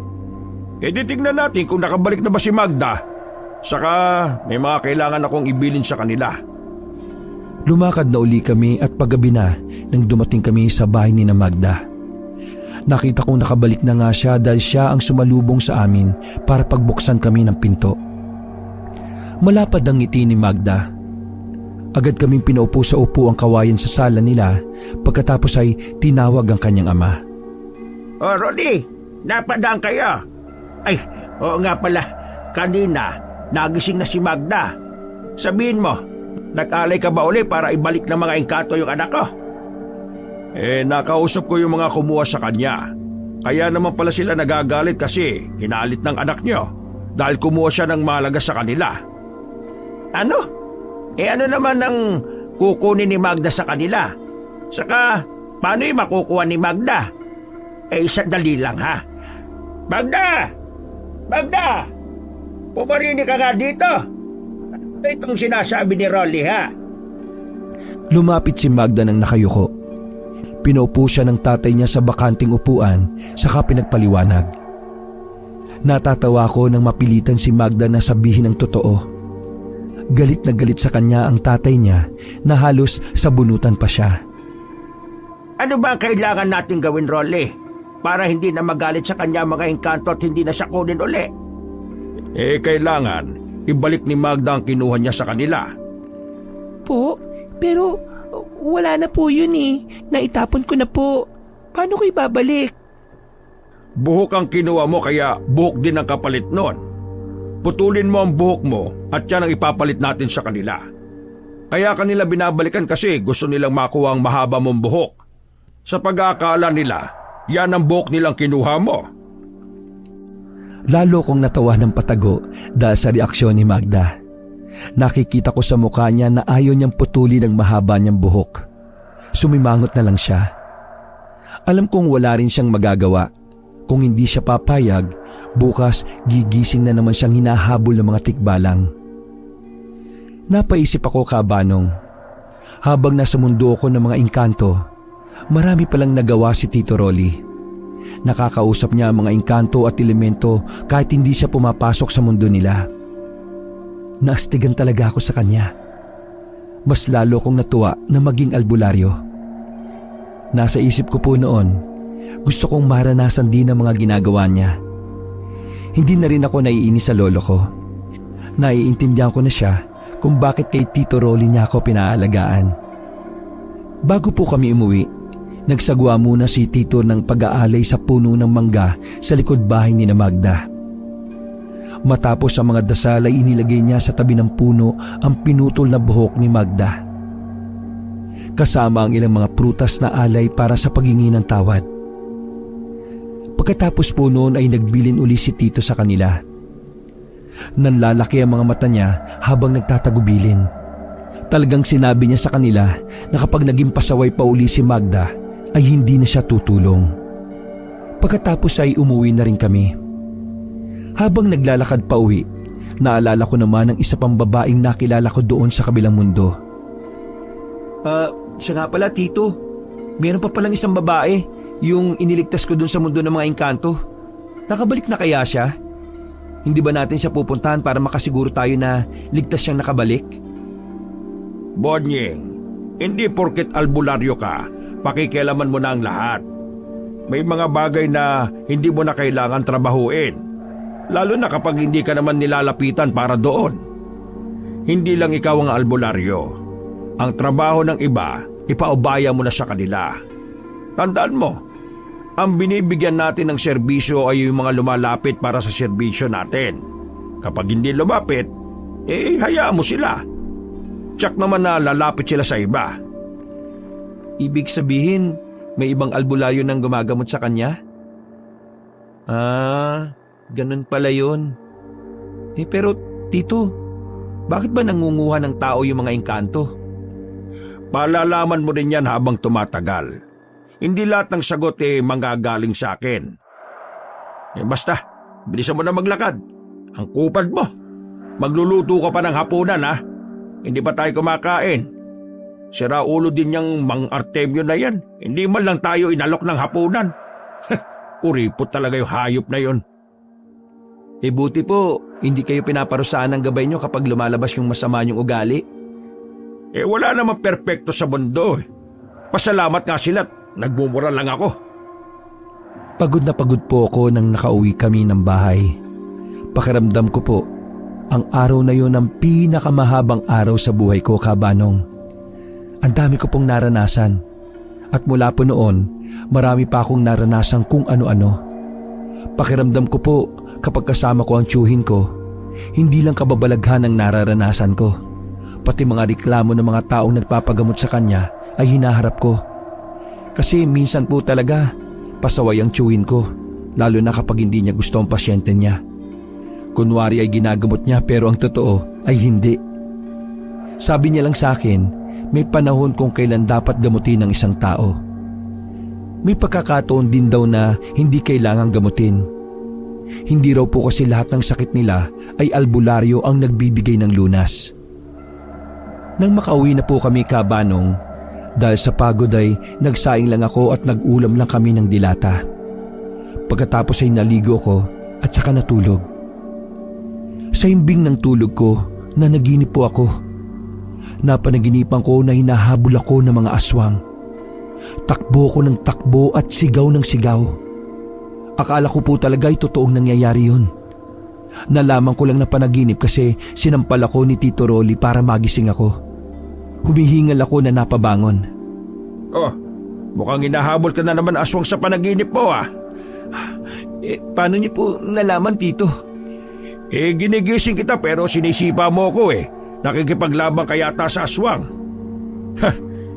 Tignan natin kung nakabalik na ba si Magda. Saka may mga kailangan akong ibilin sa kanila. Lumakad na uli kami at paggabi na nang dumating kami sa bahay ni na Magda. Nakita kong nakabalik na nga siya dahil siya ang sumalubong sa amin para pagbuksan kami ng pinto. Malapad ang ngiti ni Magda. Agad kaming pinaupo sa upo ang kawayan sa sala nila pagkatapos ay tinawag ang kanyang ama. Rolly, napadaan kayo. Ay, oo nga pala, kanina nagising na si Magda. Sabihin mo, nag-alay ka ba uli para ibalik ng mga engkanto yung anak ko? Nakausap ko yung mga kumuha sa kanya. Kaya naman pala sila nagagalit kasi kinalit ng anak nyo dahil kumuha siya ng mahalaga sa kanila. Ano? Ano naman ang kukunin ni Magda sa kanila? Saka, paano yung makukuha ni Magda? Sandali lang ha. Magda! Magda! Pumarinig ka nga dito. Ano itong sinasabi ni Rolly ha? Lumapit si Magda nang nakayuko. Pinaupo siya ng tatay niya sa bakanting upuan saka pinagpaliwanag. Natatawa ko nang mapilitan si Magda na sabihin ang totoo. Galit na galit sa kanya ang tatay niya na halos sabunutan pa siya. Ano ba ang kailangan natin gawin, Rolly? Para hindi na magalit sa kanya mga engkanto at hindi na siya kunin uli. Kailangan ibalik ni Magda ang kinuha niya sa kanila. Po, pero wala na po yun Naitapon ko na po. Paano ko ibabalik? Buhok ang kinuha mo kaya buhok din ang kapalit nun. Putulin mo ang buhok mo at yan ang ipapalit natin sa kanila. Kaya kanila binabalikan kasi gusto nilang makuha ang mahaba mong buhok. Sa pag-aakala nila, yan ang buhok nilang kinuha mo. Lalo kong natawa ng patago dahil sa reaksyon ni Magda. Nakikita ko sa mukha niya na ayaw niyang putulin ang mahaba niyang buhok. Sumimangot na lang siya. Alam kong wala rin siyang magagawa. Kung hindi siya papayag, bukas gigising na naman siyang hinahabol ng mga tikbalang. Napaisip ako kabanong. Habang nasa mundo ako ng mga engkanto, marami palang nagawa si Tito Rolly. Nakakausap niya ang mga engkanto at elemento kahit hindi siya pumapasok sa mundo nila. Naastigan talaga ako sa kanya. Mas lalo kong natuwa na maging albularyo. Nasa isip ko po noon, gusto kong maranasan din ang mga ginagawa niya. Hindi na rin ako naiinis sa lolo ko. Naiintindihan ko na siya kung bakit kay Tito Rolly niya ako pinaalagaan. Bago po kami umuwi, nagsagwa muna si Tito ng pag-aalay sa puno ng mangga sa likod bahay ni Magda. Matapos ang mga dasal ay inilagay niya sa tabi ng puno ang pinutol na buhok ni Magda. Kasama ang ilang mga prutas na alay para sa paghingi ng tawad. Pagkatapos po noon ay nagbilin uli si Tito sa kanila. Nanlalaki ang mga mata niya habang nagtatagubilin. Talagang sinabi niya sa kanila na kapag naging pasaway pa uli si Magda ay hindi na siya tutulong. Pagkatapos ay umuwi na rin kami. Habang naglalakad pa uwi, naalala ko naman ang isa pang babaeng nakilala ko doon sa kabilang mundo. Siya nga pala, Tito. Meron pa palang isang babae, yung iniligtas ko doon sa mundo ng mga engkanto. Nakabalik na kaya siya? Hindi ba natin siya pupuntahan para makasiguro tayo na ligtas siyang nakabalik? Bonyeng, hindi porket albularyo ka, pakikialaman mo na ang lahat. May mga bagay na hindi mo na kailangan trabahuin. Lalo na kapag hindi ka naman nilalapitan para doon. Hindi lang ikaw ang albularyo. Ang trabaho ng iba, ipaubaya mo na sa kanila. Tandaan mo, ang binibigyan natin ng serbisyo ay yung mga lumalapit para sa serbisyo natin. Kapag hindi lumapit, hayaan mo sila. Tsak naman na lalapit sila sa iba. Ibig sabihin, may ibang albularyo nang gumagamot sa kanya? Ganun pala yun. Pero Tito, bakit ba nangunguha ng tao yung mga engkanto? Palalaman mo din yan habang tumatagal. Hindi lahat ng sagot manggagaling sa akin. Basta, bilisan mo na maglakad. Ang kupad mo. Magluluto ka pa ng hapunan ha. Hindi pa tayo kumakain. Sira ulo din yung Mang Artemio na yan. Hindi man lang tayo inalok ng hapunan. Kuripot talaga yung hayop na yon. Buti po, hindi kayo pinaparusahan ng gabay nyo kapag lumalabas yung masama nyong ugali. Wala namang perpekto sa mundo. Pasalamat nga sila't nagmumura lang ako. Pagod na pagod po ako nang nakauwi kami ng bahay. Pakiramdam ko po, ang araw na yon ang pinakamahabang araw sa buhay ko, Kabanong. Ang dami ko pong naranasan. At mula po noon, marami pa akong naranasan kung ano-ano. Pakiramdam ko po, kapag kasama ko ang tiyuhin ko, hindi lang kababalaghan ang nararanasan ko. Pati mga reklamo ng mga taong nagpapagamot sa kanya ay hinaharap ko. Kasi minsan po talaga, pasaway ang tiyuhin ko, lalo na kapag hindi niya gusto ang pasyente niya. Kunwari ay ginagamot niya pero ang totoo ay hindi. Sabi niya lang sa akin, may panahon kung kailan dapat gamutin ng isang tao. May pagkakataon din daw na hindi kailangang gamutin. Hindi raw po kasi lahat ng sakit nila ay albularyo ang nagbibigay ng lunas. Nang makauwi na po kami, Kabanong, dahil sa pagod ay nagsaing lang ako at nag-ulam lang kami ng dilata. Pagkatapos ay naligo ko at saka natulog. Sa himbing ng tulog ko, nanaginip po ako. Napanaginipan ko na hinahabol ako ng mga aswang. Takbo ko ng takbo at sigaw ng sigaw. Akala ko po talaga ay totoong nangyayari yun. Nalaman ko lang na panaginip kasi sinampal ako ni Tito Rolly para magising ako. Humihingal ako na napabangon. Mukhang hinahabol ka na naman aswang sa panaginip mo ah. Paano niyo po nalaman, Tito? Ginigising kita pero sinisipa mo ko Nakikipaglaban ka yata sa aswang.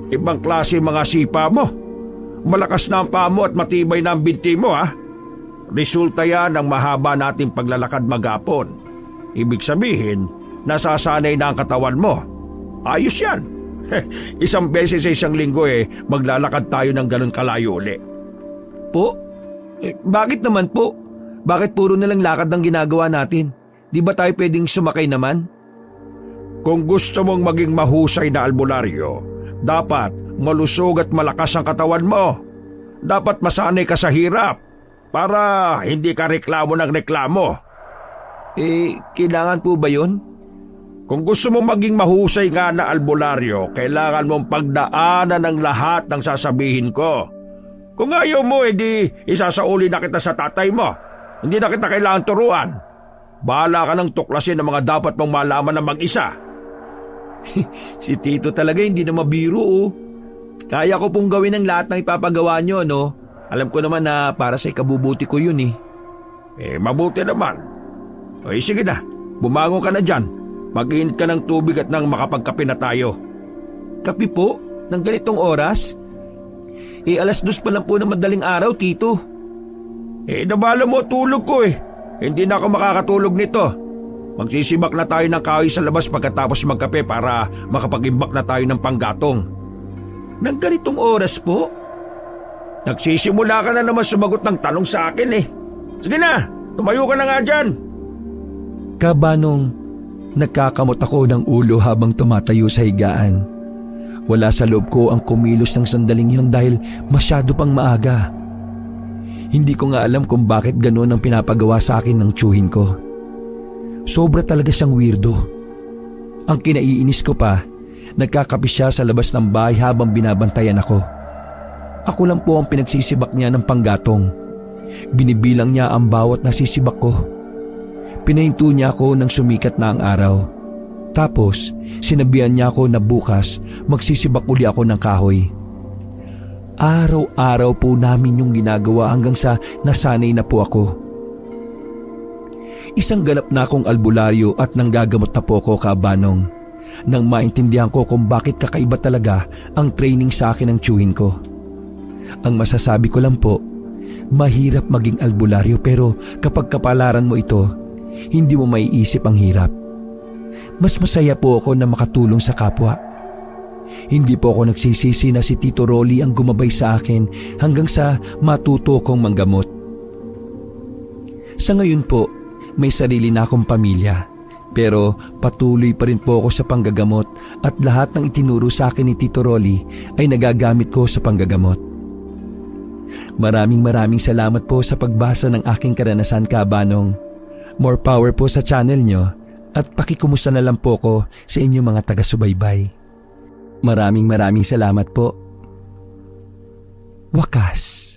Ibang klase mga sipa mo. Malakas na ang paa mo at matibay na ang binti mo ha. Resulta yan ng mahaba nating paglalakad maghapon. Ibig sabihin, nasasanay na ang katawan mo. Ayos yan. Isang beses sa isang linggo maglalakad tayo ng ganun kalayo uli. Po? Bakit naman po? Bakit puro na lang lakad ang ginagawa natin? Di ba tayo pwedeng sumakay naman? Kung gusto mong maging mahusay na albularyo, dapat malusog at malakas ang katawan mo. Dapat masanay ka sa hirap para hindi ka reklamo ng reklamo. Kailangan po ba yun? Kung gusto mo maging mahusay nga na albularyo, kailangan mong pagdaanan ng lahat ng sasabihin ko. Kung ayaw mo, edi isasauli na kita sa tatay mo. Hindi na kita kailangan turuan. Bahala ka ng tuklasin ang mga dapat mong malaman ng mag-isa. Si Tito talaga hindi na mabiro oh. Kaya ko pong gawin ang lahat ng ipapagawa nyo, no? Alam ko naman na para sa ikabubuti ko yun eh. Mabuti naman. Sige na, bumangon ka na dyan. Mag-init ka ng tubig at nang makapagkape na tayo. Kape po? Nang ganitong oras? 2:00 pa lang po ng madaling araw, Tito. Nabala mo tulog ko eh. Hindi na ako makakatulog nito. Magsisibak na tayo ng kahoy sa labas pagkatapos magkape para makapag-imbak na tayo ng panggatong. Nang ganitong oras po? Nagsisimula ka na naman sumagot ng tanong sa akin eh. Sige na, tumayo ka na nga dyan. Kabanong, nagkakamot ako ng ulo habang tumatayo sa higaan. Wala sa loob ko ang kumilos ng sandaling yon dahil masyado pang maaga. Hindi ko nga alam kung bakit ganoon ang pinapagawa sa akin ng tiyuhin ko. Sobra talaga siyang weirdo. Ang kinaiinis ko pa, nagkakape siya sa labas ng bahay habang binabantayan ako. Ako lang po ang pinagsisibak niya ng panggatong. Binibilang niya ang bawat nasisibak ko. Pinahinto niya ako nang sumikat na ang araw. Tapos, sinabihan niya ako na bukas magsisibak uli ako ng kahoy. Araw-araw po namin yung ginagawa hanggang sa nasanay na po ako. Isang ganap na akong albularyo at nanggagamot na po ako, Kabanong, nang maintindihan ko kung bakit kakaiba talaga ang training sa akin ng tiyuhin ko. Ang masasabi ko lang po, mahirap maging albularyo pero kapag kapalaran mo ito, hindi mo maiisip ang hirap. Mas masaya po ako na makatulong sa kapwa. Hindi po ako nagsisisi na si Tito Rolly ang gumabay sa akin hanggang sa matuto kong manggamot. Sa ngayon po, may sarili na akong pamilya. Pero patuloy pa rin po ako sa panggagamot at lahat ng itinuro sa akin ni Tito Rolly ay nagagamit ko sa panggagamot. Maraming salamat po sa pagbasa ng aking karanasan, Kabanong. More power po sa channel nyo at pakikumusta na lang po ko sa inyong mga taga-subaybay. Maraming salamat po. Wakas.